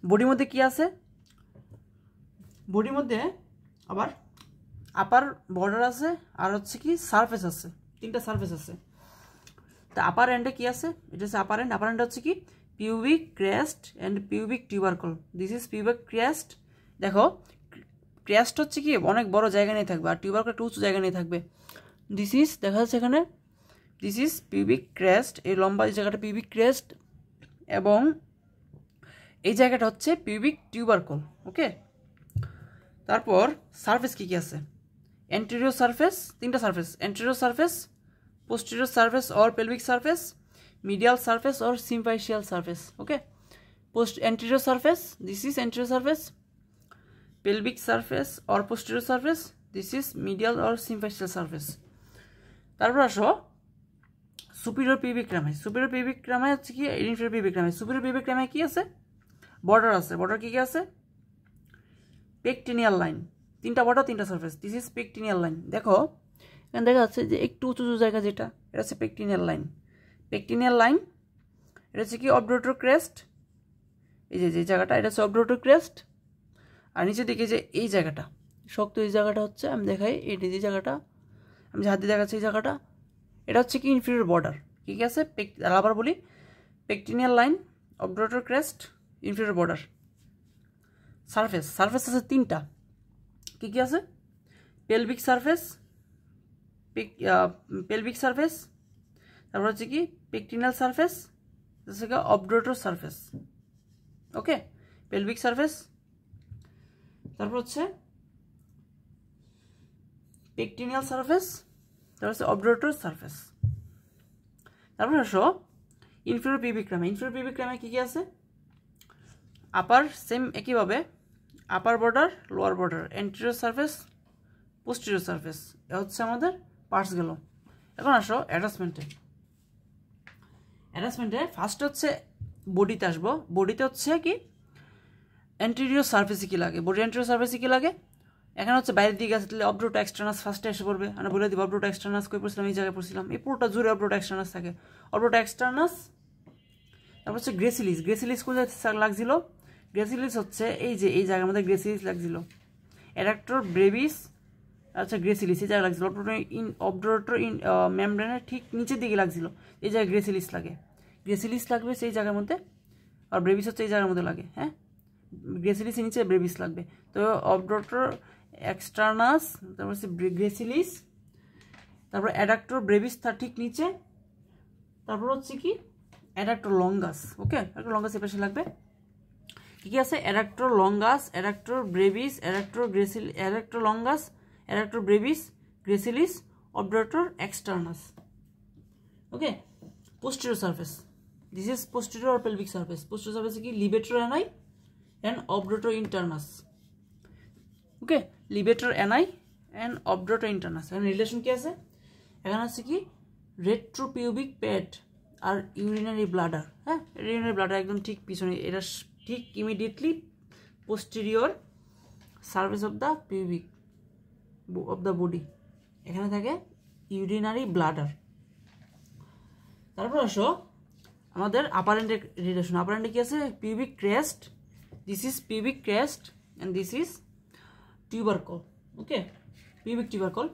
বডির মধ্যে কি আছে? বডির মধ্যে আবার আপার বর্ডার আছে, আর হচ্ছে কি সারফেস আছে, তিনটা সারফেস আছে। তা আপার এন্ডে কি আছে? এটা হচ্ছে আপার এন্ড। আপার এন্ড হচ্ছে কি pubic crest and pubic tubercle. This is pubic crest. দেখো ক্রেস্ট হচ্ছে কি অনেক বড় জায়গা নিয়ে থাকবে, আর টিউবারকল একটু উঁচু জায়গা নিয়ে থাকবে। দিস ইজ দেখা যাচ্ছে এখানে দিস ইজ পিউবিক ক্রেস্ট, এই লম্বা এই জায়গাটা পিউবিক ক্রেস্ট এবং এই জায়গাটা হচ্ছে পিউবিক টিউবারকল। ওকে, তারপর সারফেস কী কী আছে? অ্যান্টেরিয়র সারফেস, তিনটা surface, anterior surface, posterior surface or pelvic surface, medial surface or symphyseal surface. Okay, anterior surface, this is anterior surface, pelvic surface or posterior surface, this is medial or symphyseal surface. তারপর আসো superior pubic rami, superior pubic rami হচ্ছে কি inferior pubic rami, superior pubic rami কি আছে? Border আছে, border কি কি আছে? পেকটিনিয়াল লাইন, তিনটা বর্ডার তিনটা সারফেস, দিস ইজ পেকটিনিয়াল লাইন। দেখো এখানে দেখা যাচ্ছে যে একটু উঁচু জায়গা যেটা, এটা হচ্ছে পেকটিনিয়াল লাইন। পেকটিনিয়াল লাইন এটা হচ্ছে কি অবডুরেটর ক্রেস্ট, এই যে জায়গাটা এটা হচ্ছে অবডুরেটর ক্রেস্ট। আর নিচে দিকে যে এই জায়গাটা শক্ত, এই জায়গাটা হচ্ছে আমি দেখাই, এই যে জায়গাটা আমি যে হাত দিয়ে দেখাচ্ছি এই জায়গাটা, এটা হচ্ছে কি ইনফিরিয়র বর্ডার। কী কী আছে? আবার বলি, pectineal line, obturator crest, inferior border. Surface, surface আছে তিনটা, কী কী আছে? পেলভিক সারফেস, পেলভিক সারফেস, তারপর হচ্ছে কি পেকটিনাল সারফেস, হচ্ছে কি obturator surface. Okay, pelvic surface, তারপর হচ্ছে পেকটিনিয়াল সারফেস, তারপর হচ্ছে অবডুরেটর সারফেস। তারপর আসো inferior pubic rami, inferior pubic rami কী কী আছে? আপার, সেম একইভাবে upper border, lower border, anterior surface, posterior surface, এ হচ্ছে আমাদের পার্টস গেল। এখন আসো অ্যাটাচমেন্টে। অ্যাটাচমেন্টে ফার্স্ট হচ্ছে বডিতে আসবো, বডিতে হচ্ছে কি অ্যান্টেরিয়র সারফেসে কী লাগে, বডি অ্যান্টেরিয়র সারফেসে কী লাগে? এখানে হচ্ছে বাইরের দিকে আছে, তাহলে অবডুরেটর এক্সটার্নাস ফার্স্টে এসে পড়বে। আমরা বলে দিব অবডুরেটর এক্সটার্নাস কই পড়ছিলাম, এই জায়গায় পড়ছিলাম, এই পুরোটা জুড়ে অবডুরেটর এক্সটার্নাস থাকে। অবডুরেটর এক্সটার্নাস, তারপর হচ্ছে গ্রেসিলিস, গ্রেসিলিস কোথায় লাগছিল? গ্রেসিলিস হচ্ছে এই যে এই জায়গার মধ্যে গ্রেসিলিস লাগছিল। অ্যাডাক্টর ব্রেভিস, আচ্ছা গ্রেসিলিস এই জায়গায় লাগছিল, অবডুরেটর মেমব্রেনের ঠিক নিচের দিকে লাগছিল, এই জায়গায় গ্রেসিলিস লাগে, গ্রেসিলিস লাগবে সেই জায়গার মধ্যে, আর ব্রেভিস হচ্ছে এই জায়গার মধ্যে লাগে। হ্যাঁ, গ্রেসিলিসের নিচে ব্রেভিস লাগবে। তো অবডুরেটর এক্সটার্নাস, তারপর হচ্ছে গ্রেসিলিস, তারপর অ্যাডাক্টর ব্রেভিস তার ঠিক নিচে, তারপর হচ্ছে কি adductor longus. Okay, adductor longus এর পাশে লাগবে। কী কী আছে? Adductor longus, adductor brevis, adductor longus, adductor brevis, gracilis, obturator externus. Okay, posterior surface, this is posterior or pelvic surface. Posterior surface কি levator ani and obdurator internus. Okay, levator ani and obdurator internus। এখানে relation কি আছে? এখানে আছে কি retropubic pad আর urinary bladder. হ্যাঁ, urinary bladder একদম ঠিক পিছনে, এটা ঠিক immediately posterior surface of the pubic of the body, এখানে থাকে ইউরিনারি ব্লাডার। তারপর আসো আমাদের আপার এন্ডের রিলেশন। আপার এন্ডে কি আছে? Pubic crest, this is pubic crest and this is tubercle. Okay, pubic tubercle.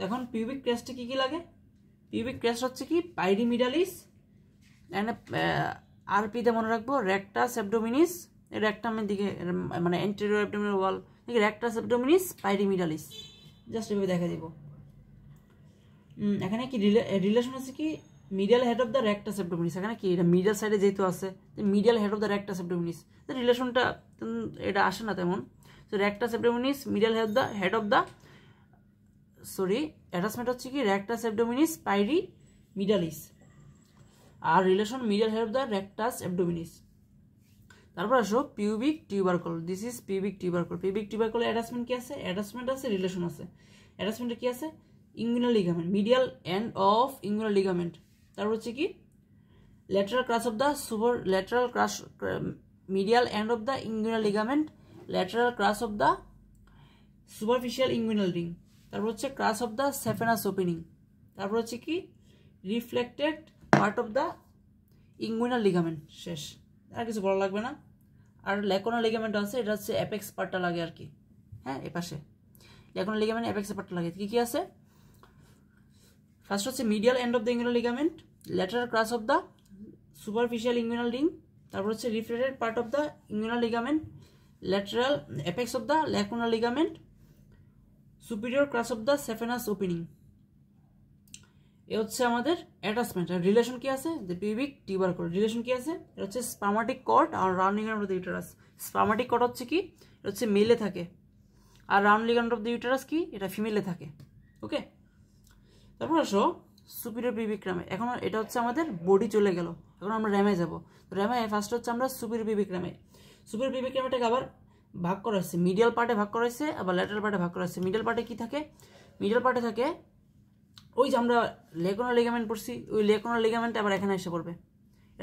এখন পিউবিক ক্রেস্টে কী কী লাগে? পিউবিক ক্রেস্ট হচ্ছে কি পাইরিমিডালিস অ্যান্ড আরপিতে মনে রাখবো রেক্টাস অ্যাবডোমিনিস, রেক্টামের দিকে মানে এন্টেরিয়র অ্যাবডোমিনাল ওয়াল দেখি, রেক্টাস অ্যাবডোমিনিস, পাইরিমিডালিস, জাস্ট এভাবে দেখা দিব। এখানে কি রিলেশন আছে কি medial head of the rectus abdominis, এখানে কি এটা মিডিয়াল সাইডে যেহেতু আছে, medial head of the rectus abdominis, রিলেশনটা এটা আসে না তেমন। তো rectus abdominis, medial head of the sorry attachment হচ্ছে কি রেক্টাস অ্যাবডোমিনিস, পাইরিমিডালিস, আর relation medial head of the rectus abdominis. তারপর আসো pubic tubercle, this is pubic tubercle. Pubic টিউবারকলের অ্যাটাচমেন্ট কি আছে? অ্যাটাচমেন্ট আছে, রিলেশন আছে। অ্যাটাচমেন্টে কি আছে? Inguinal ligament, medial end of inguinal ligament. তারপর হচ্ছে কি lateral crus of the lateral crus, medial end of the inguinal ligament, lateral crus of the superficial inguinal ring. তারপর হচ্ছে crus of the saphenous opening. তারপর হচ্ছে কি reflected part of the inguinal ligament. শেষ, আর কিছু বলা লাগবে না। আর ল্যাকোনাল লিগামেন্ট আছে, এটা হচ্ছে অ্যাপেক্স পার্টটা লাগে আর কি। হ্যাঁ, এ পাশে ল্যাকোনাল লিগামেন্ট অ্যাপেক্স পার্টটা লাগে। কি কি আছে? ফার্স্ট হচ্ছে medial end of the inguinal ligament, lateral crus of the superficial inguinal ring, তারপর হচ্ছে reflected part of the inguinal ligament, lateral apex of the lacunar ligament, superior crus of the saphenous opening. এ হচ্ছে আমাদের attachment. আর relation কি আছে, যে pubic টিউবারকুল relation কি আছে, এটা হচ্ছে স্পার্মাটিক কর্ড আর round ligament of the uterus. Spermatic cord হচ্ছে কি, এটা হচ্ছে মেলে থাকে, আর round ligament of the uterus কি, এটা ফিমেলে থাকে। ওকে, তারপর আসো সুপিরিয়র পিউবিক রামে। এখন এটা হচ্ছে আমাদের বডি চলে গেল, এখন আমরা র্যামে যাব। তো র্যামে ফার্স্ট হচ্ছে আমরা সুপিরিয়র পিউবিক রামে। সুপিরিয়র পিউবিক রামেটাকে আবার ভাগ করা হয়েছে, মিডিয়াল পার্টে ভাগ করা হয়েছে, আবার ল্যাটারাল পার্টে ভাগ করা হয়েছে। মিডিয়াল পার্টে কি থাকে, মিডিয়াল পার্টে থাকে ওই যে আমরা লেকোনার লিগামেন্ট পড়ছি, ওই লেকোনার লিগামেন্ট আবার এখানে এসে পড়বে।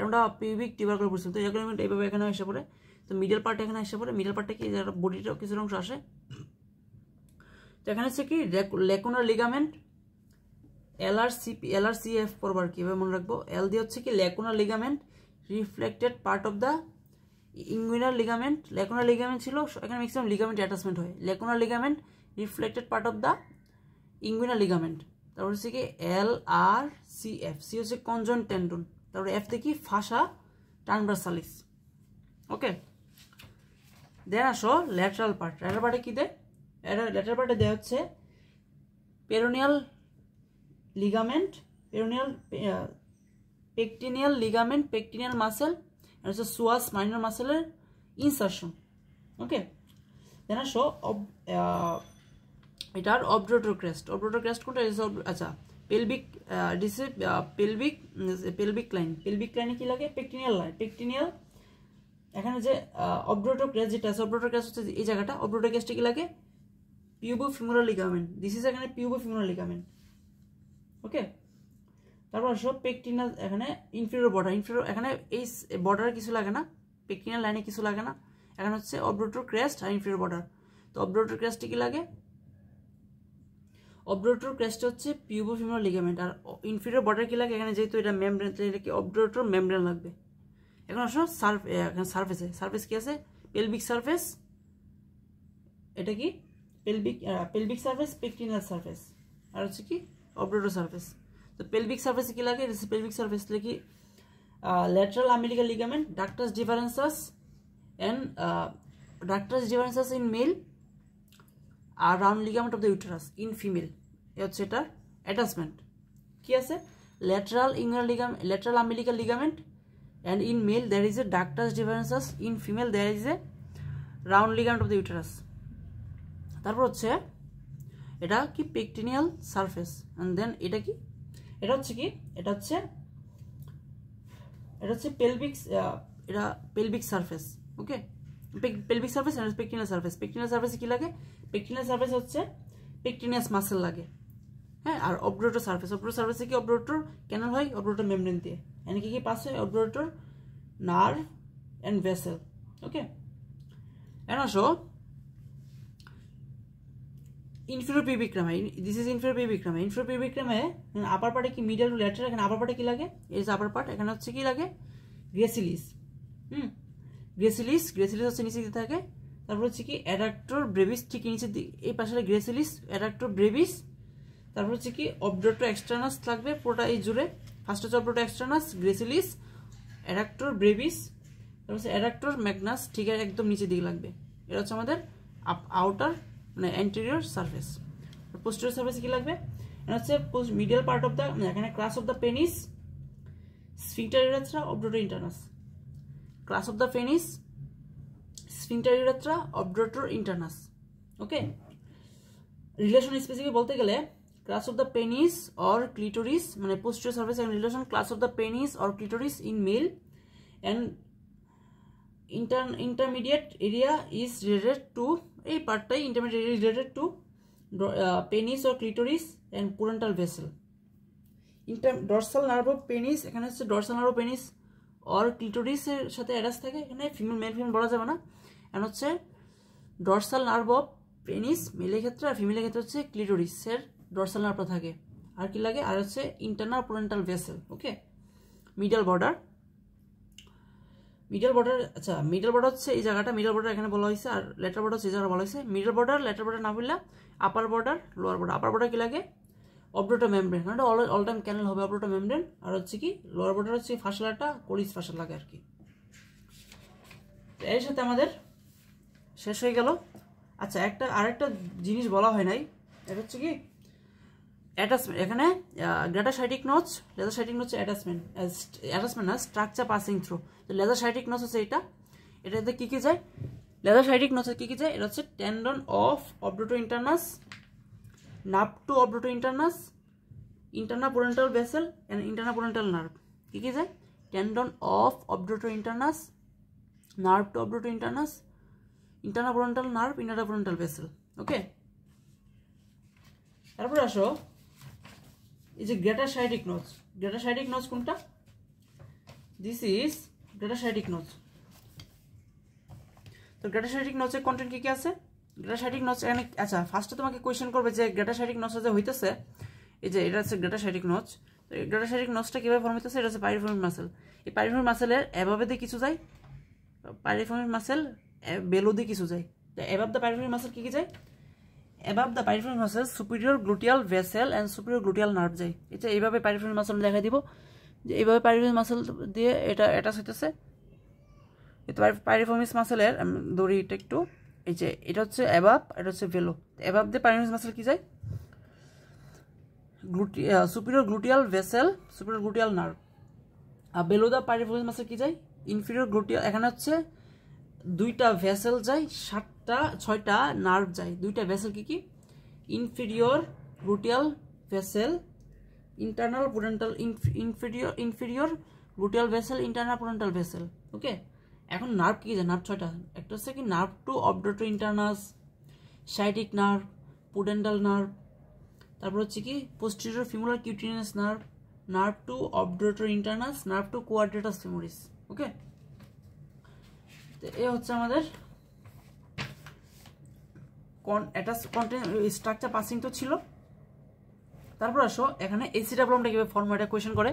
আমরা পিউবিক টিউবারকুল পড়ছি, তো লেকোনার লিগামেন্ট এইভাবে এখানে এসে পড়ে। তো মিডিয়াল পার্টে এখানে এসে পড়ে, মিডিয়াল পার্টে কি বডির কিছু অংশ আসে। তো এখানে হচ্ছে কি লেকোনার লিগামেন্ট LRCF পড়বার কিভাবে মনে রাখবো, এল দিয়ে হচ্ছে কি lacunar ligament reflected part of the inguinal ligament. Lacunar ligament ছিল, এখানে ম্যাক্সিমাম লিগামেন্ট অ্যাটাচমেন্ট হয়। Lacunar ligament reflected part of the inguinal ligament. তারপর হচ্ছে কি LRCF, সি হচ্ছে কনজয়েন্ট টেন্ডন, তারপরে এফ থেকে ফাসা ট্রান্সভার্সালিস। ওকে, দেন আসো ল্যাটারাল পার্ট। ল্যাটারাল পার্টে কি দেয়, ল্যাটারাল পার্টে দেওয়া হচ্ছে পেরোনিয়াল লিগামেন্ট, পেকটিনিয়াল লিগামেন্ট, পেকটিনিয়াল মাসেল, আর হচ্ছে সুয়াস মাইনর মাসেলের ইনসারশন। ওকে, দেন আসো এটার অবডুরেটর ক্রেস্ট। অবডুরেটর ক্রেস্ট কোনটা, আচ্ছা পেলভিক, পেলভিক লাইন। পেলভিক লাইনে কি লাগে, পেকটিনিয়াল লাইন, পেকটিনিয়াল। এখানে যে অবডুরেটর ক্রেস্ট যেটা আছে, অবডুরেটর ক্রেস্ট হচ্ছে এই জায়গাটা, অবডুরেটর ক্রেস্টে কি লাগে, পিউবোফিমোরাল লিগামেন্ট। দিস ইজ এখানে পিউবোফিমোরাল লিগামেন্ট। ওকে, তারপর আসো পেকটিনাল, এখানে ইনফিরিয়র বর্ডার। ইনফিরিয়র এখানে এই বর্ডারে কিছু লাগে না, পেকটিনাল লাইনে কিছু লাগে না, এখানে হচ্ছে অবডুরেটর ক্রেস্ট আর ইনফিরিয়র বর্ডার। তো অবডুরেটর ক্রেস্টে কি লাগে, অবডুরেটর ক্রেস্ট হচ্ছে পিউবোফিমোরাল লিগামেন্ট, আর ইনফিরিয়র বর্ডার কি লাগে, এখানে যেহেতু এটা মেমব্রেন, এটা কি অবডুরেটর মেমব্রেন লাগবে। এখন আসো এখানে সারফেসে, সারফেস কি আছে, পেলভিক সারফেস, এটা কি পেলভিক সারফেস, পেকটিনাল সারফেস, আর হচ্ছে কি অবডুরেটর সারফেস। তো পেলভিক সারফেসে কি লাগে, পেলভিক সারফেস কি lateral umbilical ligament, ductus deferens and ductus deferens in male, আর round ligament of the uterus in female. এ হচ্ছে এটার অ্যাটাচমেন্ট। কি আছে, lateral inguinal ligament, lateral umbilical ligament, and in male there is a ductus deferens, in female there is a round ligament of the uterus. তারপর হচ্ছে এটা কি পেকটিনিয়াল surface, and then এটা কি, এটা হচ্ছে কি, এটা হচ্ছে পেলভিক, এটা pelvic surface. Okay, pelvic surface and pectineal surface. Pectineal সারফেসে কি লাগে, পেকটিনিয়াল সারফেস হচ্ছে পেকটিনিয়াস মাসেল লাগে। হ্যাঁ, আর অবডুরেটর সারফেস, অবডুরেটর সারফেসে কি অবডুরেটর ক্যানাল হয়, অবডুরেটর মেমব্রেন দিয়ে। এখানে কি পাস হয়, obturator nerve and vessel. Okay, এখন আসো inferior pubic rami. This is inferior pubic rami. Inferior pubic rami upper পার্টে কি মিডিয়াল টু ল্যাটারাল, এখানে আপার পার্টে কি লাগে, এই যে আপার পার্ট, এখানে হচ্ছে কি লাগে, গ্রেসিলিস। গ্রেসিলিস হচ্ছে নিচে দিকে থাকে। তারপর হচ্ছে কি অ্যাডাক্টর ব্রেভিস, ঠিক নিচের দিকে এই পাশে গ্রেসিলিস, অ্যাডাক্টর ব্রেভিস। তারপর হচ্ছে কি অবডুরেটর এক্সটার্নাস থাকবে পুরোটা এই জুড়ে। ফার্স্ট হচ্ছে অবডুরেটর এক্সটার্নাস, গ্রেসিলিস, অ্যাডাক্টর ব্রেভিস, তারপর হচ্ছে অ্যাডাক্টর ম্যাগনাস, ঠিক আছে একদম নিচের দিকে লাগবে। এটা হচ্ছে আমাদের আউটার মানে অ্যান্টেরিয়র সারফেস। পোস্টেরিয়র সারফেসে কি লাগবে, এটা হচ্ছে মিডিয়াল পার্ট অফ দ্য, এখানে crus of the penis, sphincter urethrae, obturator internus. Crus of the penis, sphincter urethrae, obturator internus. Okay, relation specific বলতে গেলে crus of the penis or clitoris, মানে posterior surface and relation crus of the penis or clitoris in male and intermediate area is related to, এই পার্টটাই intermediate area is related to penis or clitoris and parental vessel. dorsal nerve of penis, এখানে হচ্ছে dorsal nerve of penis or clitoris এর সাথে attach থাকে, এখানে female male female বলা যাবে না। এখন হচ্ছে dorsal nerve of penis মেলের ক্ষেত্রে, আর ফিমেলের ক্ষেত্রে হচ্ছে ক্লিটোরিস এর dorsal nerve থাকে। আর কি লাগে, আর হচ্ছে internal parental vessel। ওকে, মিডল বর্ডার, মিডল বর্ডার, আচ্ছা মিডল বর্ডার হচ্ছে এই জায়গাটা, মিডল বর্ডার এখানে বলা হয়েছে, আর লেটার বর্ডার হচ্ছে এই জায়গাটা বলা হয়েছে। মিডল বর্ডার, লেটার বর্ডার না বললে আপার border, lower border. Upper border কি লাগে, অবডুরেটর মেমব্রেন, কারণ অল টাইম ক্যানেল হবে অবডুরেটর মেমব্রেন। আর হচ্ছে কি লোয়ার বর্ডার হচ্ছে ফাসলাটা, কোরিস ফাসল লাগে আর কি। এর সাথে আমাদের শেষ হয়ে গেল। আচ্ছা আরেকটা জিনিস বলা হয় নাই, এটা হচ্ছে কি অ্যাটাচমেন্ট, এখানে greater sciatic notch, lesser sciatic notch attachment না স্ট্রাকচার পাসিং থ্রু। তো লেজার সাইটিক নোচ হচ্ছে এটাতে কি যায়, লেজার সাইটিক নোচে কি যায়, এটা হচ্ছে tendon of অবডুটো internus, nerve to অবডুটো ইন্টারনাস, internal pudendal vessel and internal পোরেন্টাল nerve. কি যায়, tendon of অবডুটো internus, nerve to অবডুটো ইন্টারনাস, internal পোরেন্টাল nerve, internal pudendal vessel. ওকে, তারপরে আসো এই যে greater sciatic notch. Greater sciatic notch কোনটা, this is greater sciatic notch. তো গ্রেটার সাইটিক নোচের কন্টেন্ট কি আছে, গ্রেটার সাইটিক নোচ এখানে, আচ্ছা ফার্স্টে তোমাকে কোয়েশ্চেন করবে যে গ্রেটার সাইটিক নোচ যে হইতেছে, এই যে এটা হচ্ছে গ্রেটার সাইটিক নোচ। তো এই গ্রেটার সাইটিক নোচটা কিভাবে ফর্ম হইতেছে, এটা হচ্ছে পাইরিফর্মিক মাসেল। এই পাইরিফর্মিক মাসেলের অ্যাবাবে দিয়ে কিছু যায়, পাইরিফর্মিক মাসেল বেলো দিয়ে কিছু যায়। তো অ্যাবাব দ্য পাইরিফর্মিক মাসেল কি যায়, above the piriformis muscle superior gluteal vessel and superior gluteal nerve যায়। এটা এইভাবে পাইরিফর্মিক মাসেল দেখা দিব, যে এইভাবে পাইরিফর্মিক মাসেল দিয়ে এটা অ্যাটাচ হইতেছে। পাইরিফর্মিক মাসেলের দড়ি এটা একটু, এই যে এটা হচ্ছে অ্যাবাব, এটা হচ্ছে ভেলো। অ্যাবাব দিয়ে পাইরিফর্মিক মাসেল কি যায়, superior gluteal vessel, superior gluteal nerve. আর বেলো দ্য পাইরিফর্মিক মাসেল কি যায়, ইনফিরিয়র গ্লুটিয়াল, এখানে হচ্ছে দুইটা ভেসেল যায়, 6টা নার্ভ যায়। দুইটা ভেসেল কি কি, inferior gluteal vessel, internal pudendal, inferior gluteal vessel, internal pudendal vessel. Okay, এখন নার্ভ কি যায়, নার্ভ 6টা। একটা হচ্ছে কি নার্ভ টু অবডুটো internus, sciatic nerve, pudendal nerve, তারপর হচ্ছে কি posterior femoral cutaneous nerve, nerve to অবডুটো internus, nerve to quadratus femoris. Okay, তো এ হচ্ছে আমাদের স্ট্রাকচার পাসিং তো ছিল। তারপর আসো এখানে এসিটাবুলামটা কিভাবে ফর্ম, এটা কোয়েশ্চেন করে।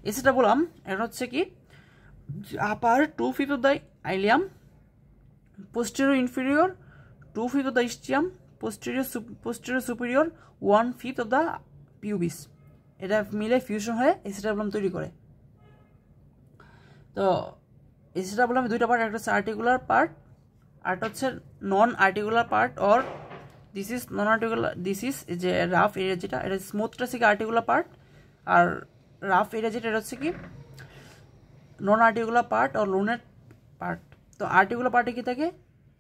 এসিটাবুলাম এটা হচ্ছে কি upper 2/5 of the ilium, posterior inferior 2/5 of the ischium, posterior superior 1/5 of the pubis. এটা মিলে ফিউশন হয়ে এসিটাবুলাম তৈরি করে। তো এসিটাবুলামে দুইটা পার্ট, একটা হচ্ছে আর্টিকুলার পার্ট, আরটা হচ্ছে non articular part. Or this is non articular, this is যে রাফ এরিয়া যেটা, এটা স্মুথটা হচ্ছে কি আর্টিকুলার পার্ট, আর রাফ এরিয়া যেটা এটা হচ্ছে কি নন আর্টিকুলার পার্ট আর লোনেট পার্ট। তো আর্টিকুলার পার্টে কি থাকে,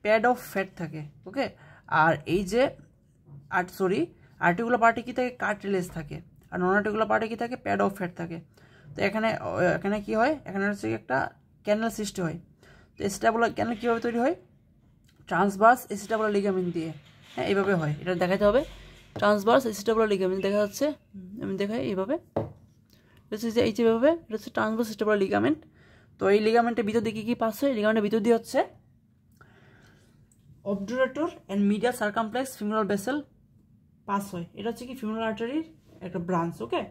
প্যাড অফ ফ্যাট থাকে। ওকে, আর এই যে আর্টিকুলার পার্টে কি থাকে, কার্টিলেজ থাকে, আর নন আর্টিকুলার পার্টে কি থাকে, প্যাড অফ ফ্যাট থাকে। তো এখানে কি হয়, এখানে হচ্ছে একটা ক্যানেল সৃষ্টি হয়। তো এসিটাবুলার ক্যানেল কীভাবে তৈরি হয়, ট্রান্সভার্স এসিটাবুলার লিগামেন্ট দিয়ে। হ্যাঁ, এইভাবে হয়, এটা দেখাতে হবে। ট্রান্সভার্স এসিটাবুলার লিগামেন্ট দেখা যাচ্ছে, আমি দেখাই এইভাবে, এই যেভাবে, এটা হচ্ছে ট্রান্সভার্স এসিটাবুলার লিগামেন্ট। তো এই লিগামেন্টের ভিতর দিয়ে কী পাস হয়, লিগামেন্টের ভিতর দিয়ে হচ্ছে obturator and medial circumflex femoral vessel pass হয়। এটা হচ্ছে কি ফিমোরাল আর্টারির একটা ব্রাঞ্চ। ওকে,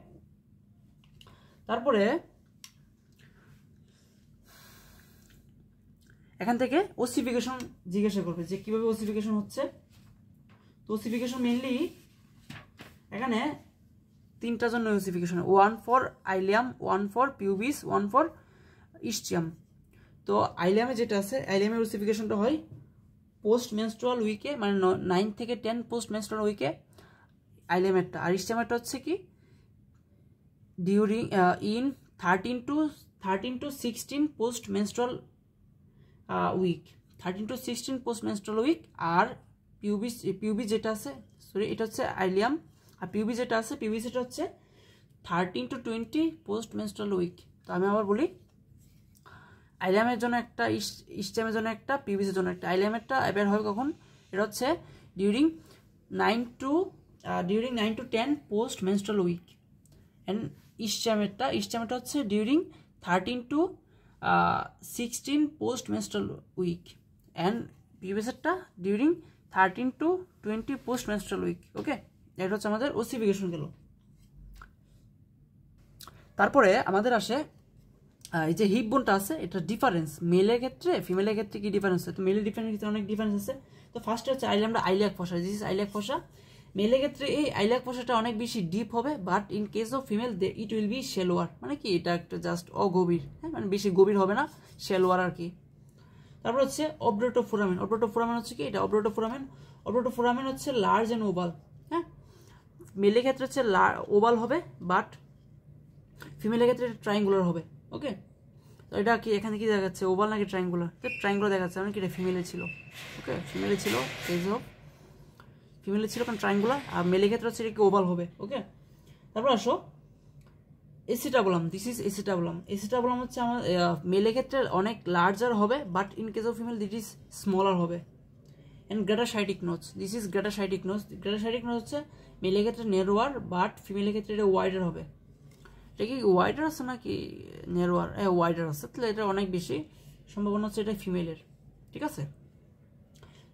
তারপরে এখান থেকে ওসিফিকেশন জিজ্ঞাসা করবে যে কীভাবে ওসিফিকেশন হচ্ছে। তো ওসিফিকেশন মেনলি এখানে 3টার জন্য ossification, 1 for ilium, 1 for pubis, 1 for ischium. তো আইলিয়ামে যেটা আছে, আইলিয়ামের ওসিফিকেশনটা হয় পোস্ট মেনস্ট্রুয়াল উইকে, মানে 9 থেকে 10 পোস্ট মেনস্ট্রুয়াল উইকে আইলিয়ামেরটা। আর ইস্চিয়ামেরটা হচ্ছে কি during in 13 to 16 post menstrual week, 13 to 16 post menstrual week. আর পিউবি যেটা আছে, সরি এটা হচ্ছে আইলিয়াম, আর পিউবি যেটা আছে, পিউবি যেটা হচ্ছে 13 to 20 পোস্ট মেনস্ট্রুয়াল উইক। তো আমি আবার বলি, আইলিয়ামের জন্য একটা, ইস্চিয়ামের জন্য একটা, পিউবিসের জন্য একটা। আইলিয়ামেরটা এবার হয় কখন, এটা হচ্ছে during 9 to 10 post menstrual week. And ইস্চিয়ামেরটা হচ্ছে during 13 to 16 post menstrual week. And পিউবিসেরটা during 13 to 20 post menstrual week. Okay, এটা হচ্ছে আমাদের ওসিফিকেশন গেল। তারপরে আমাদের আসে এই যে হিপ বোনটা আছে, এটা ডিফারেন্স মেলের ক্ষেত্রে ফিমেলের ক্ষেত্রে কি ডিফারেন্স আছে। তো মেলের ডিফারেন্স ক্ষেত্রে অনেক ডিফারেন্স আছে। তো ফার্স্টে হচ্ছে iliac fossa, this is iliac fossa. মেলের ক্ষেত্রে এই আইলিয়াক ফসাটা অনেক বেশি ডিপ হবে, but in case of female it will be shallower, মানে কি এটা একটা জাস্ট অগভীর, হ্যাঁ, মানে বেশি গভীর হবে না, শেলোয়ার আর কি। তারপর হচ্ছে অবডুটো ফোরামেন হচ্ছে কি, এটা অবডুটো ফোরামেন হচ্ছে লার্জ অ্যান্ড ওভাল। হ্যাঁ, মেলের ক্ষেত্রে হচ্ছে ওভাল হবে, বাট ফিমেলের ক্ষেত্রে ট্রায়াঙ্গুলার হবে। ওকে, তো এটা কি এখানে কি দেখাচ্ছে, ওভাল নাকি ট্রায়াঙ্গুলার? তো ট্রায়াঙ্গুলার দেখাচ্ছে, মানে কি এটা ফিমেলে ছিল। ওকে, ফিমেলে ছিল, ফেজ অফ ফিমেলে ছিল কারণ ট্রায়াঙ্গুলার, আর মেলের ক্ষেত্রে হচ্ছে এটা কি ওভাল হবে। ওকে, তারপর আসো এসিটাবুলাম। This is এসিটাবুলাম। এসিটাবুলাম হচ্ছে আমার মেলের ক্ষেত্রে অনেক লার্জার হবে, but in case of female that is smaller হবে। And greater sciatic notch, this is greater sciatic notch. Greater sciatic notch হচ্ছে মেলের ক্ষেত্রে নেরোয়ার, বাট ফিমেলের ক্ষেত্রে এটা ওয়াইডার হবে। এটা কি ওয়াইডার আছে নাকি নেরোয়ার? ওয়াইডার আছে, তাহলে এটা অনেক বেশি সম্ভাবনা হচ্ছে এটা ফিমেলের। ঠিক আছে,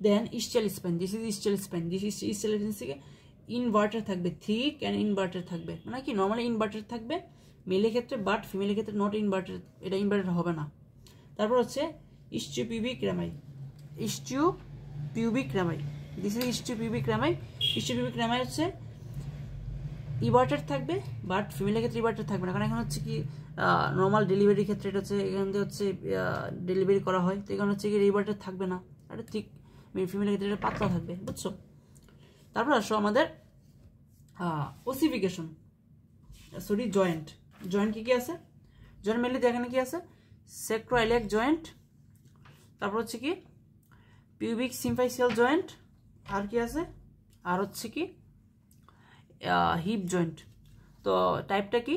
then ischial spine. This is ischial spine. This is ischial spine থেকে ইনভার্টার থাকবে, থিক অ্যান্ড ইনভার্টার থাকবে, মানে কি নর্মালি ইনভার্টার থাকবে মেলের ক্ষেত্রে, বাট ফিমেলের ক্ষেত্রে নট ইনভার্টার, এটা ইনভার্টার হবে না। তারপর হচ্ছে ischiopubic rami. Ischiopubic rami, this is ischiopubic rami. Ischiopubic rami হচ্ছে ইনভার্টার থাকবে, বাট ফিমেলের ক্ষেত্রে ইনভার্টার থাকবে না, কারণ এখন হচ্ছে কি নর্মাল ডেলিভারির ক্ষেত্রে এটা হচ্ছে এখান থেকে হচ্ছে ডেলিভারি করা হয়, তো এখানে হচ্ছে কি ইনভার্টার থাকবে না, এটা ঠিক ফিমেলের ক্ষেত্রে এটা পাতলা থাকবে, বুঝছো? তারপর আসো আমাদের ওসিফিকেশন, সরি জয়েন্ট। জয়েন্ট কি কি আছে? জয়েন্ট মেনলি এখানে কি আছে? সেক্রোইলিয়াক জয়েন্ট, তারপর হচ্ছে কি পিউবিক সিম্ফাইসিয়াল জয়েন্ট, আর কি আছে? আর হচ্ছে কি হিপ জয়েন্ট। তো টাইপটা কি?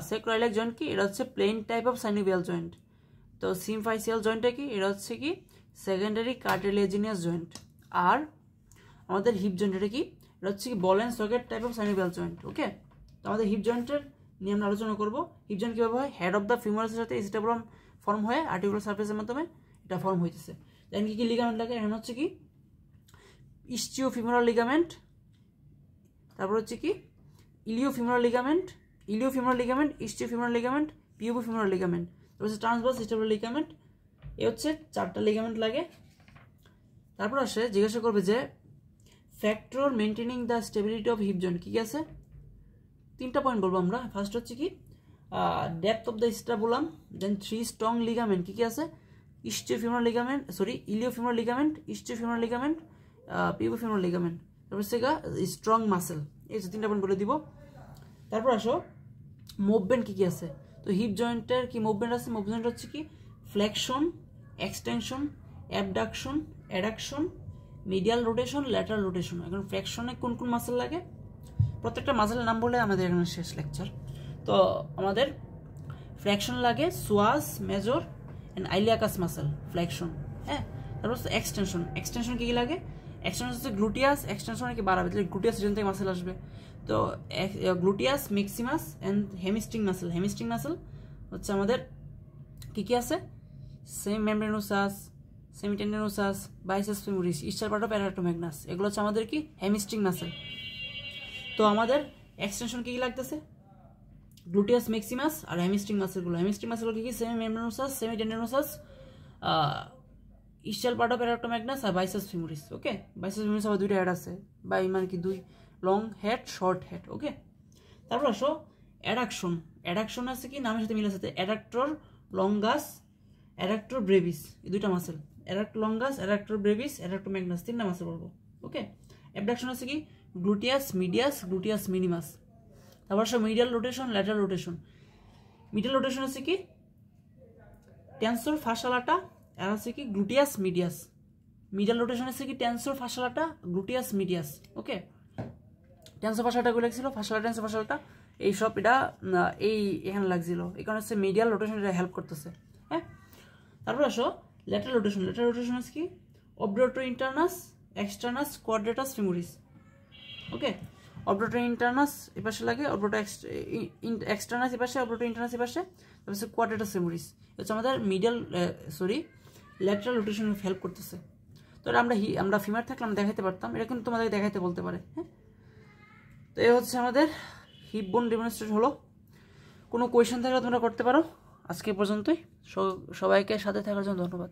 সেক্রোইলিয়াক জয়েন্ট কি? এটা হচ্ছে plane type of synovial joint. তো সিম্ফাইসিয়াল জয়েন্টটা কি? এটা হচ্ছে কি সেকেন্ডারি কার্টিলেজিনিয়াস জয়েন্ট। আর আমাদের হিপ জয়েন্ট এটা কি? এটা হচ্ছে কি ball and socket type of synovial joint. Okay, তো আমাদের হিপ জয়েন্টের নিয়ে আমরা আলোচনা করবো। হিপ জয়েন্ট কীভাবে হয়? হেড অফ দ্য ফিউমারাসের সাথে এসিটাবুলাম ফর্ম হয়ে আর্টিকুলার সারফেসের মাধ্যমে এটা ফর্ম হইতেছে। দেন কি কি লিগামেন্ট লাগে? এখানে হচ্ছে কি ইস্টিওফিমোরাল লিগামেন্ট, তারপর হচ্ছে কি ইলিওফিমোরাল ligament, ischiofemoral ligament, pubofemoral ligament, তারপর হচ্ছে ট্রান্সভার্স স্টেবুলার লিগামেন্ট। এ হচ্ছে 4টা লিগামেন্ট লাগে। তারপর আসে জিজ্ঞাসা করবে যে factor maintaining the stability of hip joint কী কী আছে? 3টা পয়েন্ট বলবো আমরা। ফার্স্ট হচ্ছে কি depth of the acetabulum, then 3 strong ligament কী কী আছে? Ischiofemoral ligament, sorry iliofemoral ligament, ischiofemoral ligament, pubofemoral ligament, তারপর হচ্ছে স্ট্রং মাসেল। এই যে 3টা পয়েন্ট বলে দিব। তারপর আসো মুভমেন্ট কী কী আছে? তো হিপ জয়েন্টের কি মুভমেন্ট আছে? মুভমেন্ট হচ্ছে কি flexion, extension, abduction, addiction, medial rotation, lateral rotation. এখন ফ্লেকশনে কোন কোন মাসেল লাগে? প্রত্যেকটা মাসেলের নাম বলে আমাদের এখানে শেষ লেকচার। তো আমাদের ফ্লেকশন লাগে সোয়াস মেজর অ্যান্ড আইলিয়াকাস মাসেল, ফ্লেকশন। হ্যাঁ, তারপর হচ্ছে এক্সটেনশন। এক্সটেনশন কী কী লাগে? এক্সটেনশন হচ্ছে গ্লুটিয়াস, এক্সটেনশন কি বাড়াবে, তাহলে গ্লুটিয়াস রিজন থেকে মাসেল আসবে। তো gluteus, maximus and hamstring muscle. Hamstring muscle হচ্ছে আমাদের কী কী আছে? Membranosus, semitendinosus, biceps femoris, ischial part of adductor magnus, এগুলো হচ্ছে আমাদের কি হেমিস্ট্রিং মাসেল। তো আমাদের এক্সটেনশন কী কী লাগতেছে? গ্লুটিয়াস, ম্যাক্সিমাস আর হেমিস্ট্রিং মাসেলগুলো। হেমিস্ট্রিং মাসেলগুলো কী কী? Membranosus, semitendinosus, ischial part of adductor magnus আর biceps femoris. Okay, biceps femoris আবার 2টা হেড আছে, বাই মানে কি 2 long head, short head. Okay, তারপর আসো অ্যাডাকশন। অ্যাডাকশন আছে কি নামের সাথে মিল আছে, অ্যাডাক্টর লঙ্গাস, অ্যাডাক্টর ব্রেভিস, এই 2টা muscle. Adductor longus, adductor brevis, adductor magnus, 3টা মাসেল বলবো। ওকে, অ্যাবডাকশন আছে কি গ্লুটিয়াস মিডিয়াস, গ্লুটিয়াস মিনিমাস। তারপর আসো medial rotation, lateral rotation. Medial rotation আছে কি টেনসর ফাসালাটা, আর আছে কি গ্লুটিয়াস মিডিয়াস। মিডিয়াল রোটেশন আছে কি টেনসর ফাসালাটা, গ্লুটিয়াস মিডিয়াস। ওকে, টেনসর ফাসালাটা গুলো ছিল, ফাসালা টেনসর ফাসালাটা এইসব এটা এই এখানে লাগছিল, এই কারণে হচ্ছে মিডিয়াল রোটেশন এটা হেল্প করতেছে। হ্যাঁ, তারপর আসো ল্যাটারাল রোটেশন। ল্যাটারাল রোটেশন আছে কি অবডাক্টর ইন্টারনাস, এক্সটার্নাস, কোয়াড্রেটাস ফিমোরিস। ওকে, অবডাক্টর ইন্টারনাস এপাশে লাগে, অবডাক্টর এক্সটার্নাস এপাশে, অবডাক্টর ইন্টারনাস এপাশে, তারপর হচ্ছে কোয়াড্রেটাস ফিমোরিস। হচ্ছে আমাদের মিডিয়াল ল্যাটারাল রোটেশন হেল্প করতেছে। তো এটা আমরা ফিমার থাকলে আমরা দেখাইতে পারতাম, এটা কিন্তু তোমাদের দেখাইতে বলতে পারে। হ্যাঁ, তো এই হচ্ছে আমাদের হিপ বোন ডেমনস্ট্রেট হলো। কোনো কোয়েশ্চেন থাকলে তোমরা করতে পারো। আজকে পর্যন্তই, সবাইকে সাথে থাকার জন্য ধন্যবাদ।